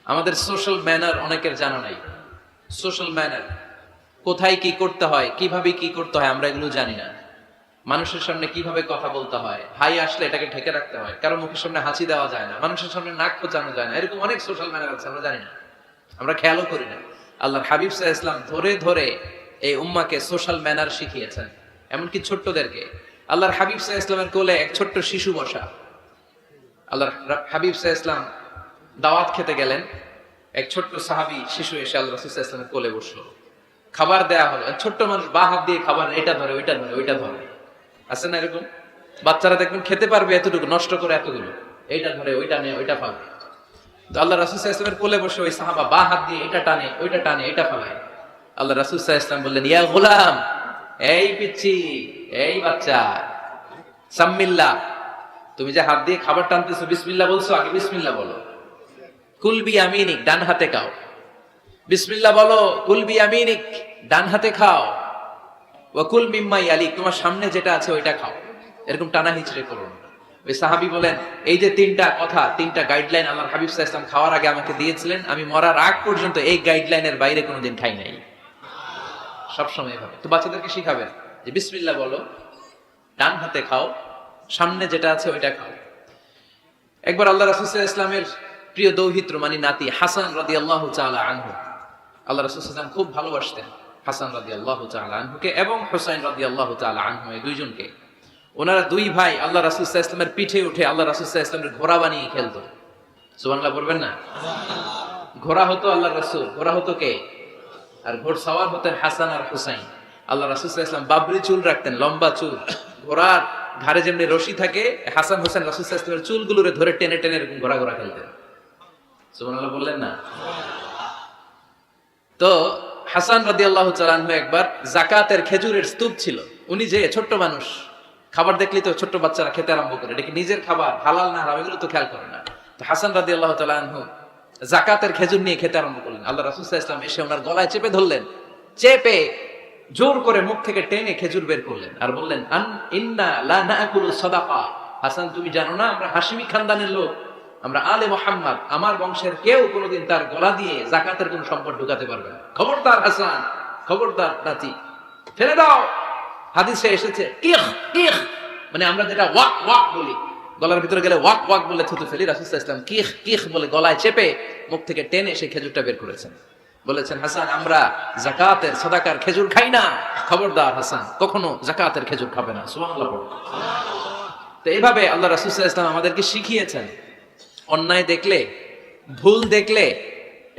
আমাদের social manner অনেকের জানা নাই। সোশ্যাল ম্যানার, কোথায় কি করতে হয়, কিভাবে কি করতে হয়, আমরা এগুলো জানি না। মানুষের সামনে কিভাবে কথা বলতে হয়, হাই আসলে এটাকে ঢেকে রাখতে হয়, কারো মুখের সামনে হাসি দেওয়া যায় না, মানুষের সামনে নাক খোঁচানো যায় না, এরকম অনেক সোশ্যাল ম্যানার আছে, আমরা জানি না, আমরা খেয়ালও করি না। আল্লাহর হাবিব সাল্লাল্লাহু আলাইহি ওয়াসাল্লাম ধরে ধরে এই উম্মাকে সোশ্যাল ম্যানার শিখিয়েছেন, এমনকি ছোট্টদেরকে। আল্লাহর হাবিব সাল্লাল্লাহু আলাইহি ওয়াসাল্লামের কোলে এক ছোট্ট শিশু বসা। আল্লাহর হাবিব সাল্লাল্লাহু আলাইহি ওয়াসাল্লাম দাওয়াত খেতে গেলেন, এক ছোট্ট সাহাবী শিশু এসে আল্লাহ রাসূল সাল্লাল্লাহু আলাইহি ওয়াসাল্লামের কোলে বসলো। খাবার দেয়া হলো, ছোট্ট মানুষ বা হাত দিয়ে খাবার এটা ধরে ওইটা ধরে ওইটা ধরে, আছে না এরকম? বাচ্চারা দেখবেন খেতে পারবে এতটুকু, নষ্ট করে এতগুলো, এইটা ধরে ওইটা নেই ওইটা ফালে। তো আল্লাহ রাসূল সাল্লাল্লাহু আলাইহি ওয়াসাল্লামের কোলে বসে ওই সাহাবা বা হাত দিয়ে এটা টানে ওইটা টানে এটা ফালায়। আল্লাহ রাসূল সাল্লাল্লাহু আলাইহি ওয়াসাল্লাম বললেন, ইয়া গোলাম, এই পিচ্চি, এই বাচ্চা, সাম্মিল্লাহ, তুমি যে হাত দিয়ে খাবার টানতেছো বিসমিল্লাহ বলছো, আগে বিসমিল্লাহ বলো। কুল বিয়ামিনিক, ডান হাতে খাও। বিসমিল্লাহ বলো, কুল বিয়ামিনিক, ডান হাতে খাও। ওয়া কুল মিম্মা ইয়ালিক, তোমার সামনে যেটা আছে ওইটা খাও। এরকম টানা হিচড়ে করো না। ওই সাহাবী বলেন, এই যে তিনটা কথা, তিনটা গাইডলাইন আল্লাহর হাবিব সাল্লাল্লাহু আলাইহি ওয়াসাল্লাম খাওয়ার আগে আমাকে দিয়েছিলেন, আমি মরার আগ পর্যন্ত এই গাইডলাইনের বাইরে কোনোদিন খাই নাই। সবসময় এভাবে। তো বাচ্চাদেরকে শিখাবেন যে বিসমিল্লাহ বলো, ডান হাতে খাও, সামনে যেটা আছে ওইটা খাও। একবার আল্লাহ রাসূল সাল্লাল্লাহু আলাইহি ওয়াসাল্লামের প্রিয় দৌহিত্র মানে নাতি হাসান রাদিয়াল্লাহু তাআলা আনহু, আল্লাহ রাসূল সাল্লাল্লাহু আলাইহি ওয়াসাল্লাম খুব ভালোবাসতেন হাসান রাদিয়াল্লাহু তাআলা আনহুকে এবং হুসাইন রাদিয়াল্লাহু তাআলা আনহু, এই দুইজনকে। ওনারা দুই ভাই আল্লাহ রাসূল সাল্লাল্লাহু আলাইহি ওয়াসাল্লামের পিঠে উঠে আল্লাহ রাসূল সাল্লাল্লাহু আলাইহি ওয়াসাল্লামের ঘোড়া বানিয়ে খেলতো। সুবহানাল্লাহ বলবেন না? ঘোড়া হতো আল্লাহর রাসূল, ঘোড়া হতো কে? আর ঘোড়সওয়ার হতেন হাসান আর হুসাইন। আল্লাহ রাসূল সাল্লাল্লাহু আলাইহি ওয়াসাল্লাম বাবরি চুল রাখতেন, লম্বা চুল। ঘোড়ার ঘাড়ে যেমনি রশি থাকে, হাসান হোসেন রাসূল সাল্লাল্লাহু আলাইহি ওয়াসাল্লামের চুলগুলোরে ধরে টেনে টেনে এরকম ঘোড়া ঘোড়া খেলতেন। সুবহানাল্লাহ বললেন না? তো হাসান রাদিয়াল্লাহু তাআলা আনহু একবার যাকাতের খেজুরের স্তূপ ছিল, উনি যে ছোট্ট মানুষ, খাবার দেখলেই তো ছোট্ট বাচ্চারা খেতে আরম্ভ করে, এটা কি নিজের খাবার, হালাল না হারাম এগুলো তো খেয়াল করে না। তো হাসান রাদিয়াল্লাহু তাআলা আনহু যাকাতের খেজুর নিয়ে খেতে আরম্ভ করলেন। আল্লাহ রাসূল সাল্লাল্লাহু আলাইহি ওয়াসাল্লাম এসে ওনার গলায় চেপে ধরলেন, চেপে জোর করে মুখ থেকে টেনে খেজুর বের করলেন আর বললেন, আন ইন্না লা নাকুলু সাদাকা। হাসান, তুমি জানো না আমরা হাশিমি খানদানের লোক, আমরা আলে মুহাম্মদ, আমার বংশের কেউ কোনোদিন তার গলা দিয়ে যাকাতের কোন সম্পদ ঢুকাতে পারবে না। খবরদার হাসান, খবরদার নাতি, ফেলে দাও। হাদিসে এসেছে কিখ কিখ, মানে আমরা যেটা ওয়াক ওয়াক বলি, গলার ভিতরে গেলে ওয়াক ওয়াক বলে থুতু ফেলি, রাসূল সাল্লাল্লাহু আলাইহি ওয়াসাল্লাম কিখ কিখ বলে গলায় চেপে মুখ থেকে টেনে সেই খেজুরটা বের করেছেন। বলেছেন, হাসান আমরা যাকাতের সাদাকার খেজুর খাই না, খবরদার হাসান কখনো যাকাতের খেজুর খাবে না। সুবহানাল্লাহ। তো এইভাবে আল্লাহ রাসূল সাল্লাল্লাহু আলাইহি ওয়াসাল্লাম আমাদেরকে শিখিয়েছেন, অন্যায় দেখলে, ভুল দেখলে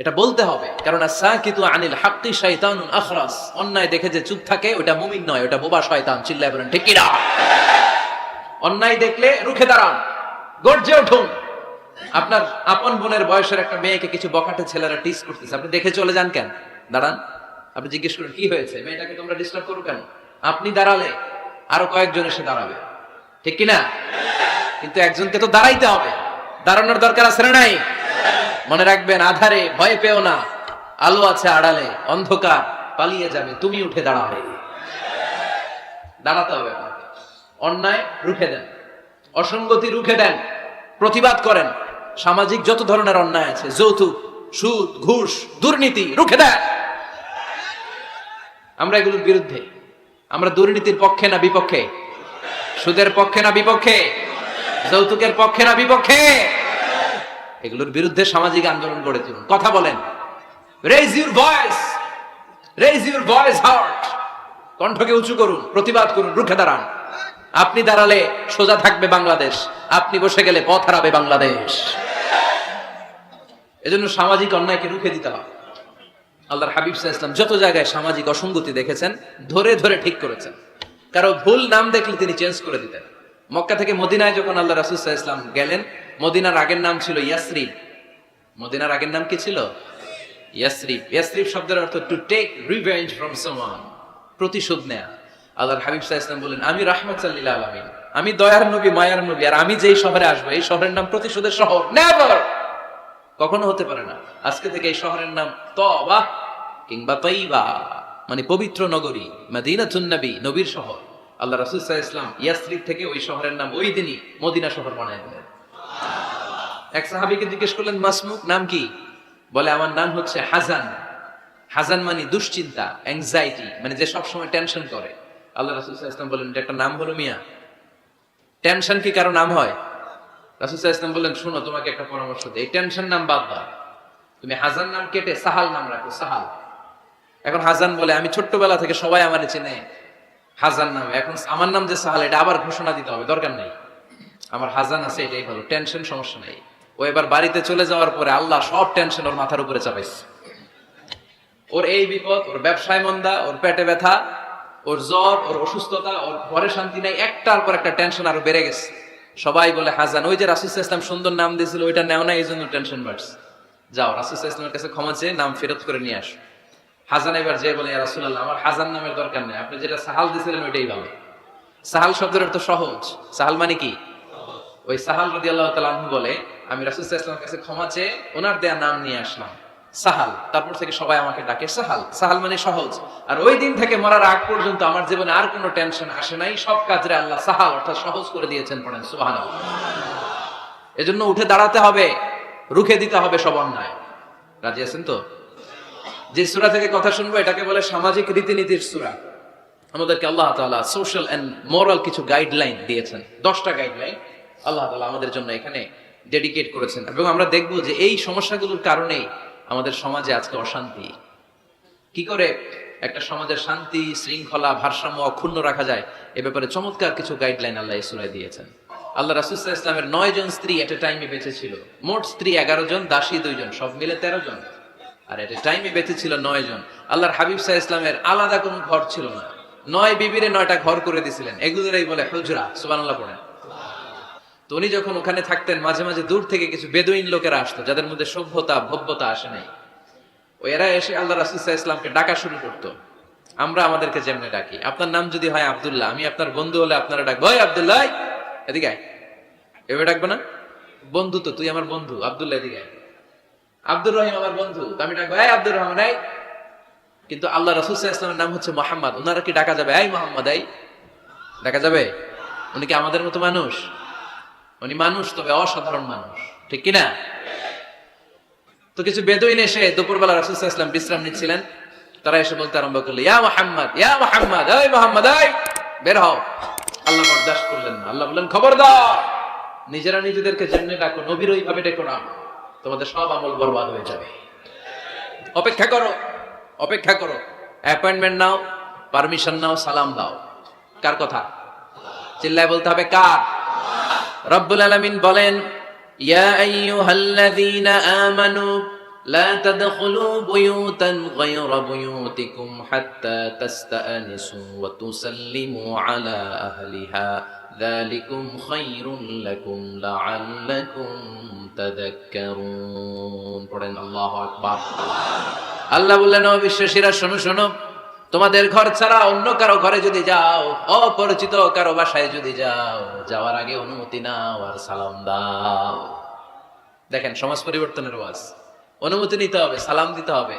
এটা বলতে হবে, কারণ আস-সাকিতু আনিল হাক্কি শাইতানুন আখরাস, অন্যায় দেখে যে চুপ থাকে ওটা মুমিন নয়, ওটা বোবা শয়তান। চিল্লায় বলেন ঠিক কি না? অন্যায় দেখলে রুখে দাঁড়ান, গর্জে উঠুন। আপনার আপন বোনের বয়সের একটা মেয়েকে কিছু বখাটে ছেলেরা টিস করতেছে, আপনি দেখে চলে যান কেন? দাঁড়ান, আপনি জিজ্ঞেস করুন কি হয়েছে, মেয়েটাকে তোমরা ডিস্টার্ব করো কেন? আপনি দাঁড়ালে আরো কয়েকজন এসে দাঁড়াবে, ঠিক কি না? কিন্তু একজনকে তো দাঁড়াইতে হবে, দাঁড়ানোর দরকার আছে না নাই? মনে রাখবেন, আধারে ভয় পেও না, আলো আছে আড়ালে, অন্ধকার পালিয়ে যাবে, তুমি উঠে দাঁড়াবে। দাঁড়াতে হবে আপনাকে। অন্যায় রুখে দেন, অসঙ্গতি রুখে দেন, প্রতিবাদ করেন। সামাজিক যত ধরনের অন্যায় আছে, যৌতুক, সুদ, ঘুষ, দুর্নীতি, রুখে দেন। আমরা এগুলোর বিরুদ্ধে। আমরা দুর্নীতির পক্ষে না বিপক্ষে? সুদের পক্ষে না বিপক্ষে? যৌতুকের পক্ষে না বিপক্ষে? এগুলোর বিরুদ্ধে সামাজিক আন্দোলন গড়ে তুলুন, কথা বলেন। Raise your voice, raise your voice heart, কণ্ঠকে উঁচু করুন, প্রতিবাদ করুন, রুখে দাঁড়ান। আপনি দাঁড়ালে সোজা থাকবে বাংলাদেশ, আপনি বসে গেলে পথ হারাবে বাংলাদেশ। এজন্য সামাজিক অন্যায়কে রুখে দিতে হবে। আল্লাহর হাবিব সাল্লাল্লাহু আলাইহি ওয়াসাল্লাম যত জায়গায় সামাজিক অসঙ্গতি দেখেছেন, ধরে ধরে ঠিক করেছেন। কারো ভুল নাম দেখলে তিনি চেঞ্জ করে দিতেন। মক্কা থেকে মদিনায় যখন আল্লাহ রাসূল সাল্লাল্লাহু আলাইহি ওয়াসাল্লাম গেলেন, মদিনার আগের নাম ছিল ইয়াসরিব। মদিনার আগের নাম কি ছিল? ইয়াসরিব। ইয়াসরিব শব্দের অর্থ to take revenge from someone, প্রতিশোধ নেয়া। আল্লাহর হাবিব সাল্লাল্লাহু আলাইহি ওয়াসাল্লাম বলেন, আমি রাহমাতুল লিল আলামিন, আমি দয়ার নবী, মায়ার নবী, আর আমি যেই শহরে আসবো এই শহরের নাম প্রতিশোধের শহর। নেভার, কখনো হতে পারে না। আজকে থেকে এই শহরের নাম তওবা কিংবা তাইবা, মানে পবিত্র নগরী, মদিনাতুন নবী, নবীর শহর। আল্লাহ রাসূল সাল্লাল্লাহু আলাইহি ওয়াসাল্লাম ইয়াসরিব থেকে ওই শহরের নাম ওই দিনই মদিনা শহর বানায় দিলেন। এক সাহাবীকে জিজ্ঞেস করলেন, মাসমুক, নাম কি? বলে আমার নাম হচ্ছে হাজান। হাজান মানে দুশ্চিন্তা, অ্যাংজাইটি, মানে যে সবসময় টেনশন করে। আল্লাহ রাসূল সাল্লাল্লাহু আলাইহি ওয়াসাল্লাম বলেন, এটা একটা নাম হলো মিয়া? টেনশন কি কারো নাম হয়? রাসূল সাল্লাল্লাহু আলাইহি ওয়াসাল্লাম বললেন, শোনো তোমাকে একটা পরামর্শ দেই, এই টেনশন নাম বাদ দাও, তুমি হাজান নাম কেটে সাহাল নাম রাখো, সাহাল। এখন হাজান বলে আমি ছোট্টবেলা থেকে সবাই আমারে চেনে হাজান নাম, এখন আমার নাম যে সাহাল এটা আবার ঘোষণা দিতে হবে, দরকার নেই, আমার হাজান আছে এটাই ভালো, টেনশন সমস্যা নেই। ও এবার বাড়িতে চলে যাওয়ার পরে আল্লাহ সব টেনশন ওর মাথার উপরে চাপাইছে। ওর এই বিপদ, ওর ব্যবসায় মন্দা, ওর পেটে ব্যথা, ওর জ্বর, ওর অসুস্থতা, ওর ঘরে শান্তি নাই, একটার পর একটা টেনশন আরো বেড়ে গেছে। সবাই বলে হাজান, ওই যে রাসূল সাল্লাল্লাহু আলাইহি ওয়াসাল্লাম সুন্দর নাম দিয়েছিল ওইটা নেও না, এই জন্য টেনশন বাড়ছে, যাও রাসূল সাল্লাল্লাহু আলাইহি ওয়াসাল্লামের কাছে ক্ষমা চেয়ে নাম ফেরত করে নিয়ে আসো। হাজান এবার যে বলে, ইয়া রাসূলুল্লাহ আমার হাজান নামের দরকার নেই, আপনি যেটা সাহাল দিয়েছিলেন ওইটাই ভালো। সাহাল শব্দের অর্থ সহজ। সাহাল মানে কি? ওই সাহাল রাদিয়াল্লাহু তাআলা আনহু বলে, আমি রাসূল সাল্লাল্লাহু আলাইহি ওয়াসাল্লামের কাছে ক্ষমা চেয়ে ওনার দেয়া নাম নিয়ে আসলাম সাহাল, তারপর থেকে সবাই আমাকে ডাকে সাহাল। সাহাল মানে সহজ। আর ওই দিন থেকে মরার আগ পর্যন্ত আমার জীবনে আর কোনো টেনশন আসে নাই, সব কাজে আল্লাহ সাহাল অর্থাৎ সহজ করে দিয়েছেন। পড়েন সুবহানাল্লাহ। এজন্য উঠে দাঁড়াতে হবে, রুখে দিতে হবে সব অন্যায়। রাজি আছেন তো? যে সূরা থেকে কথা শুনবো এটাকে বলে সামাজিক রীতিনীতির সূরা। আমাদেরকে আল্লাহ তাআলা সোশ্যাল এন্ড মোরাল কিছু গাইডলাইন দিয়েছেন, 10টা গাইডলাইন আল্লাহ তাআলা আমাদের জন্য এখানে ডেডিকেট করেছেন। এবং আমরা দেখব যে এই সমস্যাগুলোর কারণেই আমাদের সমাজে আজকে অশান্তি। কি করে একটা সমাজের শান্তি, শৃঙ্খলা, ভারসাম্য অক্ষুণ্ণ রাখা যায় এ ব্যাপারে চমৎকার কিছু গাইডলাইন আল্লাহ এই সূরায় দিয়েছেন। আল্লাহ রাসূল সাল্লাল্লাহু আলাইহি ওয়াসাল্লামের 9 জন স্ত্রী এট এ টাইমে বেঁচে ছিল। মোট স্ত্রী 11 জন, দাসী 2 জন, সব মিলে 13 জন। আর এট এ টাইমে বেঁচে ছিল 9 জন। আল্লাহর হাবিব সাল্লাল্লাহু আলাইহি ওয়াসাল্লামের আলাদা কোনো ঘর ছিল না। 9 বিবিরে 9টা ঘর করে দিয়েছিলেন, এগুলোরই বলে হুজরা। সুবহানাল্লাহ পড়েন। তো উনি যখন ওখানে থাকতেন মাঝে মাঝে দূর থেকে কিছু বেদুইন লোকেরা আসতো, যাদের মধ্যে সভ্যতা ভব্যতা আসে নাই। এরা এসে আল্লাহ রাসূল সাল্লাল্লাহু আলাইহি ওয়াসাল্লামকে ডাকা শুরু করতো। আমরা আমাদেরকে যেমনে ডাকি, আপনার নাম যদি হয় আব্দুল্লাহ, আমি আপনার বন্ধু হলে আপনারা ডাকবো, ওই আব্দুল্লাহ এদিকে আয়। এভাবে ডাকবো না? বন্ধু তো, তুই আমার বন্ধু, আব্দুল্লাহ এদিকে আয়। আব্দুর রহিম আমার বন্ধু, আমি ডাকবো এই আব্দুর রহমান এই। কিন্তু আল্লাহ রাসূল সাল্লাল্লাহু আলাইহি ওয়াসাল্লামের নাম হচ্ছে মুহাম্মদ, ওনারা কি ডাকা যাবে এই মুহাম্মদ এই? ডাকা যাবে? উনি কি আমাদের মতো মানুষ? উনি মানুষ, তবে অসাধারণ মানুষ, ঠিক কিনা? তো কিছু বেদুইন এসে দুপুরবেলা রাসূল সাল্লাল্লাহু আলাইহি ওয়াসাল্লাম বিশ্রাম নিচ্ছিলেন, তারা এসে বলতে আরম্ভ করলো, ইয়া মুহাম্মদ, ইয়া মুহাম্মদ, এই মুহাম্মদ এই বের হও। আল্লাহ বরদাস্ত করলেন না। আল্লাহ বললেন, খবরদার, নিজেরা নিজেদেরকে যেমনি ডাকো নবীর ওইভাবে ডেকো না, তোমাদের সব আমল বরবাদ হয়ে যাবে। অপেক্ষা করো, অপেক্ষা করো, অ্যাপয়েন্টমেন্ট নাও, পারমিশন নাও, সালাম দাও। কার কথা? চিল্লায় বলতে হবে কার? রব্বুল আলামিন বলেন, ইয়া আইয়ুহাল্লাযীনা আমানু লা তাদখুলু বুয়ুতান গায়রা বুয়ুতিকুম হাত্তা তাস্তানিসু ওয়া তুসাল্লিমু আলা আহলিহা যালিকুম খায়রুল লাকুম লাআল্লাকুম তাযাক্কারুন। পড়েন আল্লাহু আকবার। আল্লাহ বললেন, ও বিশ্বাসীরা শোনো শোনো, তোমাদের ঘর ছাড়া অন্য কারো ঘরে যদি যাও, অপরিচিত কারো বাসায় যদি যাও, যাওয়ার আগে অনুমতি নাও আর সালাম দাও। দেখেন সমাজ পরিবর্তনের ওয়াজ। অনুমতি নিতে হবে, সালাম দিতে হবে,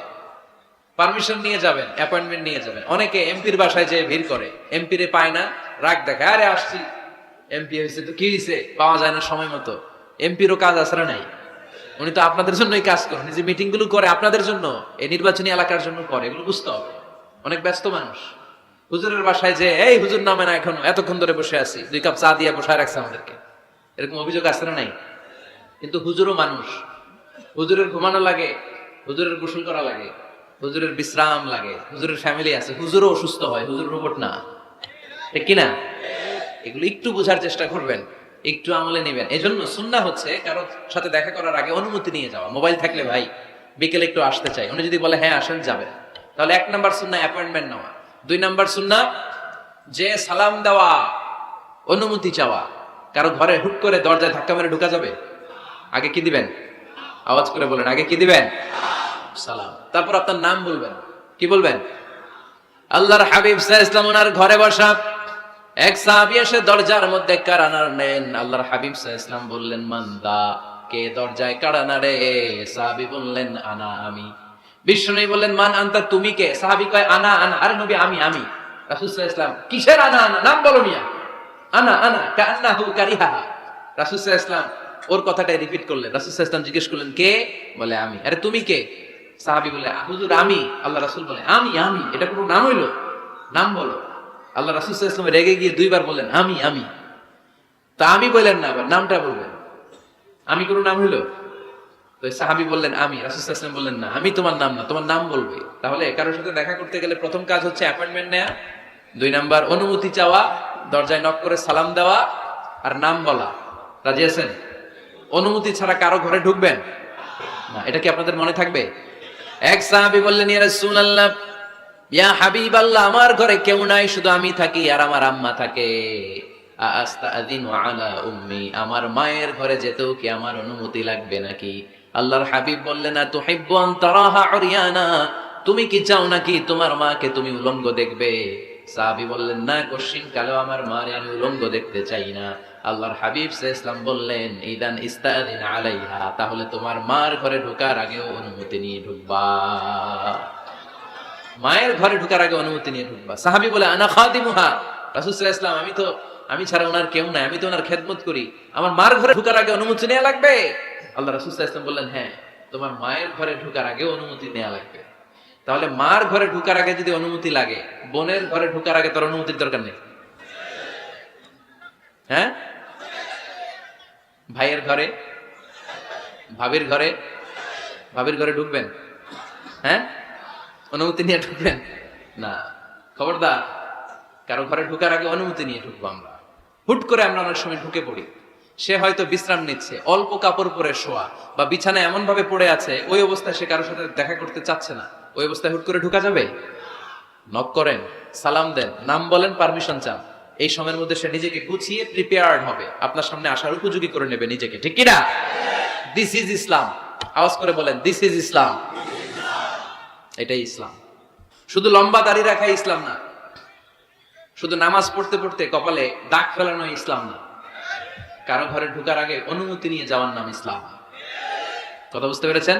পারমিশন নিয়ে যাবেন, অ্যাপয়েন্টমেন্ট নিয়ে যাবেন। অনেকে এমপির বাসায় যেয়ে ভিড় করে, এমপি রে পায় না, রাগ দেখায়, আরে আসছি এমপি হয়েছে তো কি হয়েছে, পাওয়া যায় না সময় মতো। এমপিরও কাজ আসরা নাই, উনি তো আপনাদের জন্যই কাজ করেন, যে মিটিং গুলো করে আপনাদের জন্য, এই নির্বাচনী এলাকার জন্য করে, এগুলো বুঝতে হবে। অনেক ব্যস্ত মানুষ। হুজুরের বাসায় যে এই হুজুর নামে না, এখন এতক্ষণ ধরে বসে আছি, 2 কাপ চা দিয়ে বসায় রাখছে আমাদেরকে, এরকম অভিযোগ আছে না নাই? কিন্তু হুজুরও মানুষ, হুজুরের ঘুমানো লাগে, হুজুরের গোসল করা লাগে, হুজুরের বিশ্রাম লাগে, হুজুরের ফ্যামিলি আছে, হুজুরও অসুস্থ হয়, হুজুর রোবট না, ঠিক কিনা? এগুলো একটু বোঝার চেষ্টা করবেন, একটু আমলে নেবেন। এজন্য সুন্নাহ হচ্ছে কারোর সাথে দেখা করার আগে অনুমতি নিয়ে যাওয়া। মোবাইল থাকলে ভাই বিকেলে একটু আসতে চাই, উনি যদি বলে হ্যাঁ আসেন, যাবেন, তাহলে 1 নাম্বার সুন্নাহ অ্যাপয়েন্টমেন্ট নেওয়া। 2 নাম্বার সুন্নাহ যে সালাম দেওয়া, অনুমতি চাওয়া। কারো ঘরে হুট করে দরজায় ধাক্কা মেরে ঢোকা যাবে? আগে কি দিবেন? আওয়াজ করে বলেন, আগে কি দিবেন? সালাম। তারপর আপনার নাম বলবেন। কি বলবেন? আল্লাহর হাবিব সাল্লাল্লাহু আলাইহি ওয়াসাল্লাম ওনার ঘরে বসা, এক সাহাবী এসে দরজার মধ্যে কাড়া নাড়লেন। আল্লাহর হাবিব সাল্লাল্লাহু আলাইহি ওয়াসাল্লাম বললেন, মানদা, কে দরজায় কাড়া নাড়ে? সাহাবী বললেন, আনা, আমি। বিশ্বনবী বললেন, মান আনতা, তুমি কে? সাহাবী কয়, আনা আনা। আরে নবী, আমি আমি। রাসূল সাল্লাল্লাহু আলাইহি ওয়াসাল্লাম, কিসের আনা আনা? নাম বলো মিয়া। আনা আনা কান্নাহু কারিহা। রাসূল সাল্লাল্লাহু আলাইহি ওয়াসাল্লাম ওর কথাটাই রিপিট করলেন। রাসূল সাল্লাল্লাহু আলাইহি ওয়াসাল্লাম জিজ্ঞেস করলেন, কে? বলে আমি। আরে তুমি কে? সাহাবী বলে, হুজুর আমি। আল্লাহ রাসূল বলে, আমি। এটা কোনো নাম হইলো? নাম বলো। আল্লাহ রাসূল সাল্লাল্লাহু আলাইহি ওয়াসাল্লাম রেগে গিয়ে দুইবার বললেন, আমি। তা আমি বললেন না, আবার নামটা বলবেন। আমি কোনো নাম হইলো? তো সাহাবী বললেন আমি। রাসূল সাল্লাল্লাহু আলাইহি ওয়াসাল্লাম বললেন, না, আমি তোমার নাম না, তোমার নাম বলবে। তাহলে কারোর সাথে দেখা করতে গেলে প্রথম কাজ হচ্ছে অ্যাপয়েন্টমেন্ট নেওয়া, 2 নাম্বার অনুমতি চাওয়া, দরজায় নক করে সালাম দেওয়া, আর নাম বলা। রাজি আছেন? অনুমতি ছাড়া কারো ঘরে ঢুকবেন না। এটা কি আপনাদের মনে থাকবে? এক সাহাবী বললেন, ইয়া রাসূলুল্লাহ, ইয়া হাবিবাল্লাহ, আমার ঘরে কেউ নাই, শুধু আমি থাকি আর আমার আম্মা থাকে। আস্তাযিনু আলা উম্মি, আমার মায়ের ঘরে যেতেও কি আমার অনুমতি লাগবে নাকি? আল্লাহর হাবিব বললেন, তুহিব্বু আন তারাহা উরিয়ানা, তুমি কি চাও নাকি তোমার মাকে তুমি উলঙ্গ দেখবে? সাহাবী বললেন, না, কশিন কালেও আমার মারে আমি উলঙ্গ দেখতে চাই না। আল্লাহর হাবিব সাল্লাল্লাহু আলাইহি ওয়াসাল্লাম বললেন, ইদান ইস্তাযিন আলাইহা, তাহলে তোমার মার ঘরে ঢোকার আগেও অনুমতি নিয়ে ঢুকবা। মায়ের ঘরে ঢোকার আগে অনুমতি নিয়ে ঢুকবা। সাহাবী বলে, আনা খাদিমুহা, রাসূল সাল্লাল্লাহু আলাইহি ওয়াসাল্লাম, আমি ছাড়া ওনার কেউ নাই, আমি তো ওনার খেদমত করি, আমার মার ঘরে ঢোকার আগে অনুমতি নেওয়া লাগবে? আল্লাহ রাসূল সাল্লাল্লাহু আলাইহি ওয়াসাল্লাম বললেন, হ্যাঁ, তোমার মায়ের ঘরে ঢোকার আগে অনুমতি নেওয়া লাগবে। তাহলে মার ঘরে ঢোকার আগে যদি অনুমতি লাগে, বোনের ঘরে ঢোকার আগে তোর অনুমতির দরকার নেই? হ্যাঁ? ভাইয়ের ঘরে, ভাবির ঘরে ঢুকবেন? হ্যাঁ, অনুমতি নিয়ে ঢুকবেন না? খবরদার, কারো ঘরে ঢোকার আগে অনুমতি নিয়ে ঢুকবো আমরা। হুট করে আমরা অনেক সময় ঢুকে পড়ি। সে হয়তো বিশ্রাম নিচ্ছে, অল্প কাপড় পরে শোয়া, বা বিছানায় এমন ভাবে পড়ে আছে, ওই অবস্থায় সে কারোর সাথে দেখা করতে চাচ্ছে না। ওই অবস্থায় হুট করে ঢুকা যাবে? নক করেন, সালাম দেন, নাম বলেন, পারমিশন চান। এই সময়ের মধ্যে সে নিজেকে গুছিয়ে প্রিপেয়ার্ড হবে, আপনার সামনে আসার উপযোগী করে নেবে নিজেকে, ঠিক কিনা? দিস ইজ ইসলাম। আওয়াজ করে বলেন, দিস ইজ ইসলাম। এটাই ইসলাম। শুধু লম্বা দাড়ি রাখাই ইসলাম না, শুধু নামাজ পড়তে পড়তে কপালে দাগ ফেলানো ইসলাম না। কারো ঘরে ঢোকার আগে অনুমতি নিয়ে যাওয়ার নাম ইসলাম। কথা বুঝতে পেরেছেন?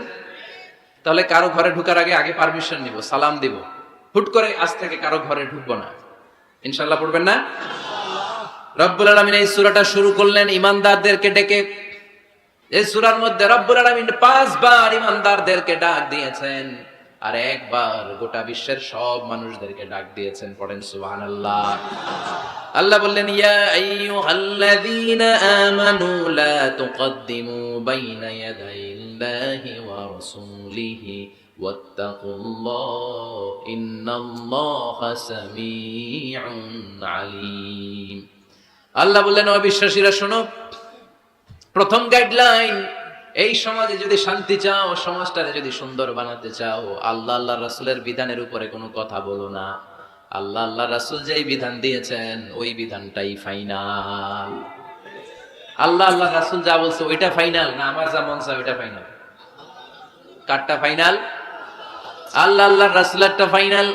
তাহলে কারো ঘরে ঢোকার আগে পারমিশন নিব, সালাম দিব। হুট করে আজ থেকে কারো ঘরে ঢুকবো না। ইনশাআল্লাহ পড়বেন না? রব্বুল আলামিন এই সূরাটা শুরু করলেন ঈমানদারদেরকে ডেকে। এই সূরার মধ্যে রব্বুল আলামিন 5 বার ঈমানদারদেরকে ডাক দিয়েছেন, আর একবার গোটা বিশ্বের সব মানুষদেরকে ডাক দিয়েছেন। পড়েন সুবহানাল্লাহ। আল্লাহ বললেন, ইয়া আইয়ুহাল্লাযীনা আমানু লা তুকদ্দিমু বাইনা ইয়াদাইল্লাহি ওয়া রাসূলিহি ওয়াত্তাকুল্লাহ ইন্নাল্লাহা সামিউন আলীম। আল্লাহ বললেন, অবিশ্বাসীরা শোনো, প্রথম গাইডলাইন, এই সমাজে যদি শান্তি চাও, সমাজটাকে যদি সুন্দর বানাতে চাও, আল্লাহ আল্লাহ রাসূলের বিধানের উপরে কোনো কথা বলো না। আল্লাহ আল্লাহ রাসূল যেই বিধান দিয়েছেন ওই বিধানটাই ফাইনাল। আল্লাহ আল্লাহ রাসূল যা বলছে ওইটা ফাইনাল না আমার যা মন চায় ওইটা ফাইনাল? কারটা ফাইনাল? আল্লাহ আল্লাহ রাসূলেরটা ফাইনাল।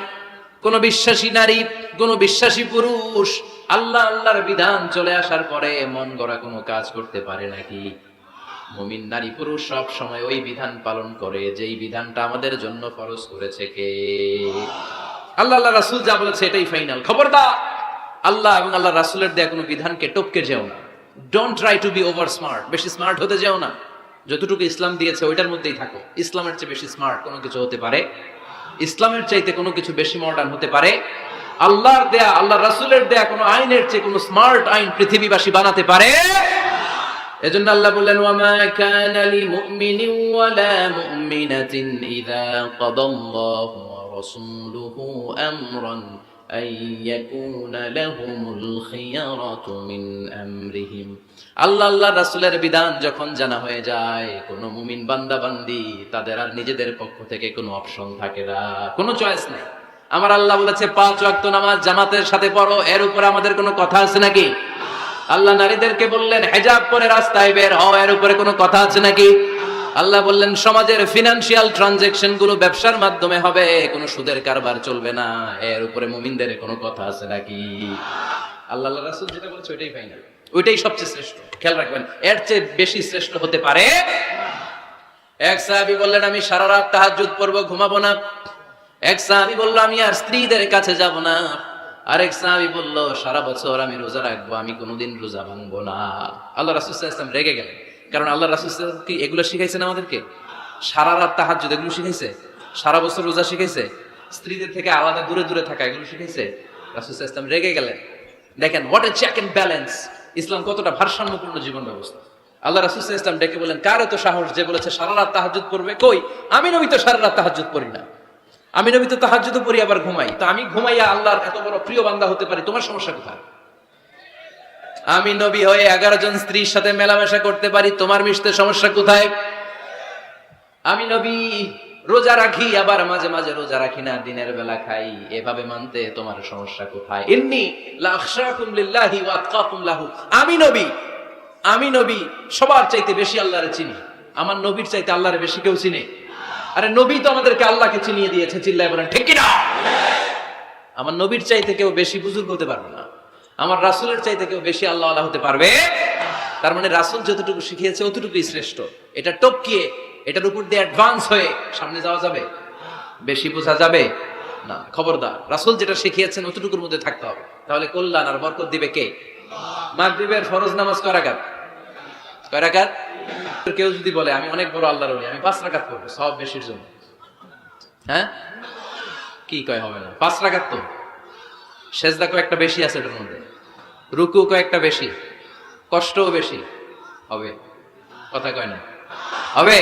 কোন বিশ্বাসী নারী, কোন বিশ্বাসী পুরুষ আল্লাহ আল্লাহর বিধান চলে আসার পরে মন গড়া কোনো কাজ করতে পারে নাকি? মুমিন নারী পুরুষ সব সময় ওই বিধান পালন করে যেই বিধানটা আমাদের জন্য ফরজ করেছে কে? আল্লাহ আল্লাহ রাসূল যা বলেছে এটাই ফাইনাল। খবরদার, আল্লাহ এবং আল্লাহ রাসূলের দেয়া কোনো বিধানকে টপকে যেও না। Don't try to be over smart, বেশি স্মার্ট হতে যেও না। যতটুকু ইসলাম দিয়েছে ওইটার মধ্যেই থাকো। ইসলামের চেয়ে বেশি স্মার্ট কোনো কিছু হতে পারে? ইসলামের চাইতে কোনো কিছু বেশি মডার্ন হতে পারে? আল্লাহর দেয়া, আল্লাহ রাসূলের দেয়া কোনো আইনের চেয়ে কোনো স্মার্ট আইন পৃথিবীবাসী বানাতে পারে? এজন্য আল্লাহ বললেন, ওয়ামা কানা লিমুমিনিন ওয়ালা মুমিনাতিন ইযা কাদাল্লাহু ওয়া রাসূলুহু আমরান আন ইয়াকুনা লাহুমুল খিয়ারাতু মিন আমরিহিম। আল্লাহ আল্লাহ রাসূলের বিধান যখন জানা হয়ে যায়, কোন মুমিন বান্দা বান্দি তাদের আর নিজেদের পক্ষ থেকে কোনো অপশন থাকে না, কোনো চয়েস নাই। আমার আল্লাহ বলেছে 5 ওয়াক্ত নামাজ জামাতের সাথে পড়ো, এর উপর আমাদের কোনো কথা আছে নাকি? আল্লাহ নারীদেরকে বললেন হিজাব পরে রাস্তায় বের হও, এর উপরে কোনো কথা আছে নাকি? আল্লাহ বললেন সমাজের ফিনান্সিয়াল ট্রানজাকশন গুলো ব্যবসার মাধ্যমে হবে, কোনো সুদের কারবার চলবে না, এর উপরে মুমিনদের কোনো কথা আছে নাকি? আল্লাহ রাসূল যেটা বলেছে ওইটাই ফাইনাল, ওইটাই সবচেয়ে শ্রেষ্ঠ। খেয়াল রাখবেন, এর চেয়ে বেশি শ্রেষ্ঠ হতে পারে? এক সাহাবী বললেন, আমি সারা রাত তাহাজ্জুদ পড়বো, ঘুমাবো না। এক সাহাবী বলল, আমি আর স্ত্রীদের কাছে যাব না। আরেক সাহাবী বলল, সারা বছর আমি রোজা রাখবো, আমি কোনোদিন রোজা ভাঙবো না। আল্লাহ রাসূল সাল্লাল্লাহু আলাইহি ওয়াসাল্লাম রেগে গেলেন। কারণ আল্লাহ রাসূল সাল্লাল্লাহু আলাইহি ওয়াসাল্লাম কি এগুলো শিখাইছেন আমাদেরকে? সারা রাত তাহাজ্জুদ এগুলো শিখাইছে? সারা বছর রোজা শিখাইছে? স্ত্রীদের থেকে আলাদা দূরে দূরে থাকা এগুলো শিখাইছে? রাসূল সাল্লাল্লাহু আলাইহি ওয়াসাল্লাম রেগে গেলেন। দেখেন what a check and balance, Islam কতটা ভারসাম্যপূর্ণ জীবন ব্যবস্থা। আল্লাহ রাসূল সাল্লাল্লাহু আলাইহি ওয়াসাল্লাম ডেকে বলেন, কার এত সাহস যে বলেছে সারা রাত তাহাজ্জুদ পড়বে? কই, আমি নবী তো সারা রাত তাহাজ্জুদ পড়ি না, আমি নবী তো তাহাজ্জুদও পড়ি আবার ঘুমাই, তো আমি ঘুমাইয়া আল্লাহর এত বড় প্রিয় বান্দা হতে পারি, তোমার সমস্যা কোথায়? আমি নবী হয়ে 11 জন স্ত্রীর সাথে মেলামেশা করতে পারি, তোমার মিশতে সমস্যা কোথায়? আমি নবী রোজা রাখি আবার মাঝে মাঝে রোজা রাখি না, দিনের বেলা খাই, এভাবে মানতে তোমার সমস্যা কোথায়? ইন্নী লা আখশাকুম লিল্লাহি ওয়া আতকাকুম লাহু, আমি নবী সবার চাইতে বেশি আল্লাহরে চিনি, আমার নবীর চাইতে আল্লাহরে বেশি কেউ চিনে? আরে নবী তো আমাদেরকে আল্লাহকে চিনিয়ে দিয়েছে, চিল্লায় বলেন ঠিক কি না? আমার নবীর চাইতে কেউ বেশি বুজুর্গ হতে পারবে না, আমার রাসূলের চাইতে কেউ বেশি আল্লাহ আল্লাহ হতে পারবে? তার মানে রাসূল যতটুকু শিখিয়েছে অতটুকুই শ্রেষ্ঠ। এটা টপকিয়ে এটার উপর দিয়ে অ্যাডভান্স হয়ে সামনে যাওয়া যাবে? বেশি বোঝা যাবে না। খবরদার, রাসূল যেটা শিখিয়েছেন অতটুকুর মধ্যে থাকতে হবে, তাহলে কল্যাণ আর বরকত দিবে কে? মাগরিবের ফরজ নামাজ কয় রাকাত? কয় রাকাত? কেউ যদি বলে আমি অনেক বড় আল্লাহর ওলি, আমি 5 রাকাত করব সব বেশির জন্য, হ্যাঁ কি কয় হবে না? 5 রাকাত তো সেজদা কয়েকটা বেশি আছে এটার মধ্যে, রুকু কয়েকটা বেশি, কষ্টও বেশি, হবে? কথা কয় না হবে?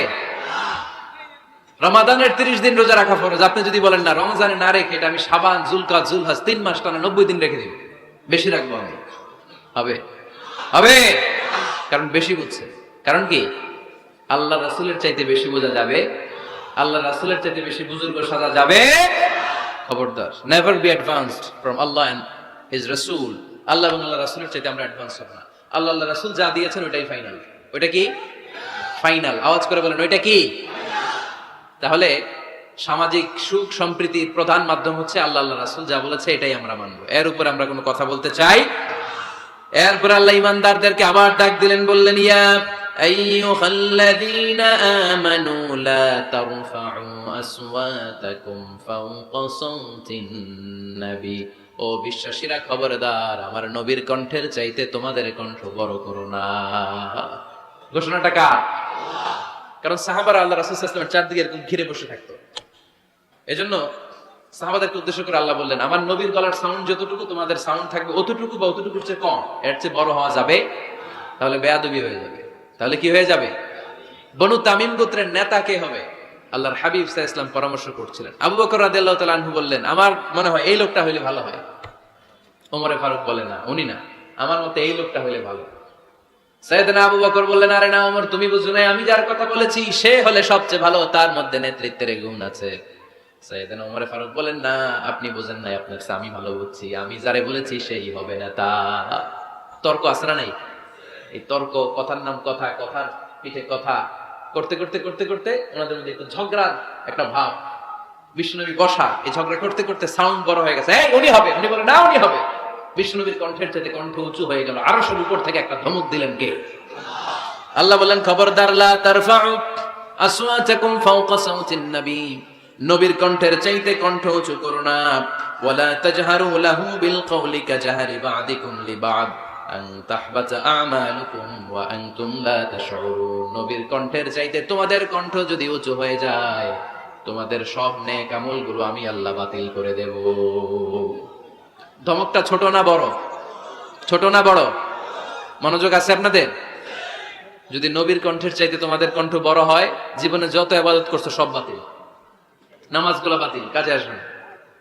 রমাদানের 30 দিন রোজা রাখা ফরজ, আপনি যদি বলেন না রমজানে না রেখে এটা আমি শাবান জুলকাদ জুলহাজ 3 মাস টানা 90 দিন রেখে দিব, বেশি রাখবো আমি, হবে? হবে? কারণ বেশি বুঝছে। কারণ কি? আল্লাহ রাসূলের চাইতে বেশি বোঝা যাবে, আল্লাহ রাসূলের চাইতে বেশি বুজুর্গ সাজা যাবে। খবরদার, never be advanced from Allah and his রাসূল। আল্লাহ এবং আল্লাহ রাসূলের চাইতে আমরা অ্যাডভান্স হব না। আল্লাহ আল্লাহ রাসূল যা দিয়েছেন ওইটাই ফাইনাল। ওইটা কি ফাইনাল? আওয়াজ করে বলেন ওইটা কি? তাহলে সামাজিক সুখ সম্প্রীতির প্রধান মাধ্যম হচ্ছে আল্লাহ আল্লাহ রাসূল যা বলেছে এটাই আমরা মানবো, এর উপর আমরা কোনো কথা বলতে চাই। এরপর আল্লাহ ঈমানদারদেরকে আবার ডাক দিলেন, বললেন ইয়া আইয়ুহাল্লাযীনা আমানু লা তারফাউ আসওয়াতাকুম ফাওকা সাওতিন নবী, ও বিশ্বাসীরা খবরদার, আমার নবীর কণ্ঠের চাইতে তোমাদের কণ্ঠ বড় করো না। ঘোষণাটা কার? কারণ সাহাবারা আল্লাহ রাসূল সাল্লাল্লাহু আলাইহি ওয়াসাল্লামের চারদিকে এরকম ঘিরে বসে থাকতো, এজন্য সাহাবাদেরকে উদ্দেশ্য করে আল্লাহ বললেন আমার নবীর গলার সাউন্ড যতটুকু তোমাদের সাউন্ড থাকবে অতটুকু বা অতটুকুর চেয়ে কম, এর চেয়ে বড় হওয়া যাবে তাহলে বেয়াদবি হয়ে যাবে। তাহলে কি হয়ে যাবে? বনু তামিম গোত্রের নেতা কে হবে? আল্লাহর হাবিব সাল্লাল্লাহু আলাইহি ওয়াসাল্লাম পরামর্শ করছিলেন। আবু বকর রাদিয়াল্লাহু তাআলা আনহু বললেন আমার মনে হয় এই লোকটা হইলে ভালো হয়। ওমরে ফারুক বলে না, উনি না, আমার মতে এই লোকটা হইলে ভালো। সাইয়েদনা আবু বকর বললেন আরে না ওমর, তুমি বুঝো না, আমি যার কথা বলেছি সে হলে সবচেয়ে ভালো, তার মধ্যে নেতৃত্বের গুণ আছে। সাইয়েদনা ওমরে ফারুক বলেন না, আপনি বুঝেন নাই, আপনার চেয়ে আমি ভালো বুঝছি, আমি যারে বলেছি সেই হবে নেতা। তর্ক আছে না নাই? এই তর্ক, কথার নাম কথা, কথার পিঠে কথা করতে করতে করতে করতে ওনাদের মধ্যে একটু ঝগড়ার একটা ভাব, বিষ্ণুনবী বসা, এই ঝগড়া করতে করতে সাউন্ড বড় হয়ে গেছে, এই উনি হবে, উনি বলে না উনি হবে। বিষ্ণুনবীর কণ্ঠের চাইতে কণ্ঠ উঁচু হয়ে গেল, আরো সব উপর থেকে একটা ধমক দিলেন কে? আল্লাহ বললেন খবরদার লা তারফাউ আসওয়াতাকুম ফাওকা সাওতিন নবী, নবীর কণ্ঠের চাইতে কণ্ঠ উঁচু করো না। ওয়ালা তাজহারু লাহু বিল কওলি কাজাহরি বা'দিকুম লিবা'দ আন তাহবাতা আমালুকুম ওয়া আনতুম লা তাশউরুন, নবীর কণ্ঠের চাইতে তোমাদের কণ্ঠ যদি উঁচু হয়ে যায় তোমাদের সব নেক আমলগুলো আমি আল্লাহ বাতিল করে দেব। ধমকটা ছোট না বড়? ছোট না বড়? মনোযোগ আছে আপনাদের? যদি নবীর কণ্ঠের চাইতে তোমাদের কণ্ঠ বড় হয়, জীবনে যত ইবাদত করছো সব বাতিল, নামাজগুলো বাতিল, কাজে আসবে না।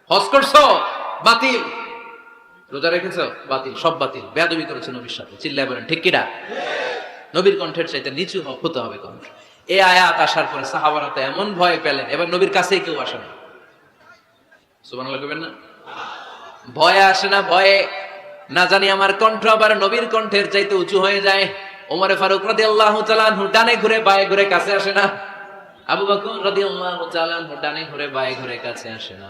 হজ করছো বাতিল, রোজা রেখেছো বাতিল, সব বাতিল। বেয়াদবি করেছো নবীর সাথে, চিল্লায় বলেন ঠিক কিনা? নবীর কণ্ঠের চাইতে নিচু হতে হবে কণ্ঠ। এই আয়াত আসার পরে সাহাবারা তো এমন ভয় পেলেন, এবার নবীর কাছেই কেউ আসে না। সুবহানাল্লাহ কইবেন না? ভয়ে আসে না, ভয়ে না জানি আমার কণ্ঠ আবার নবীর কণ্ঠের চাইতে উঁচু হয়ে যায়। ওমরে ফারুক রাদিয়াল্লাহু তাআলা আনহু ডানে ঘুরে বায়ে ঘুরে কাছে আসে না, আবু বকর রাদিয়াল্লাহু তাআলা আনহু ডানে ঘুরে বায়ে ঘুরে কাছে আসে না।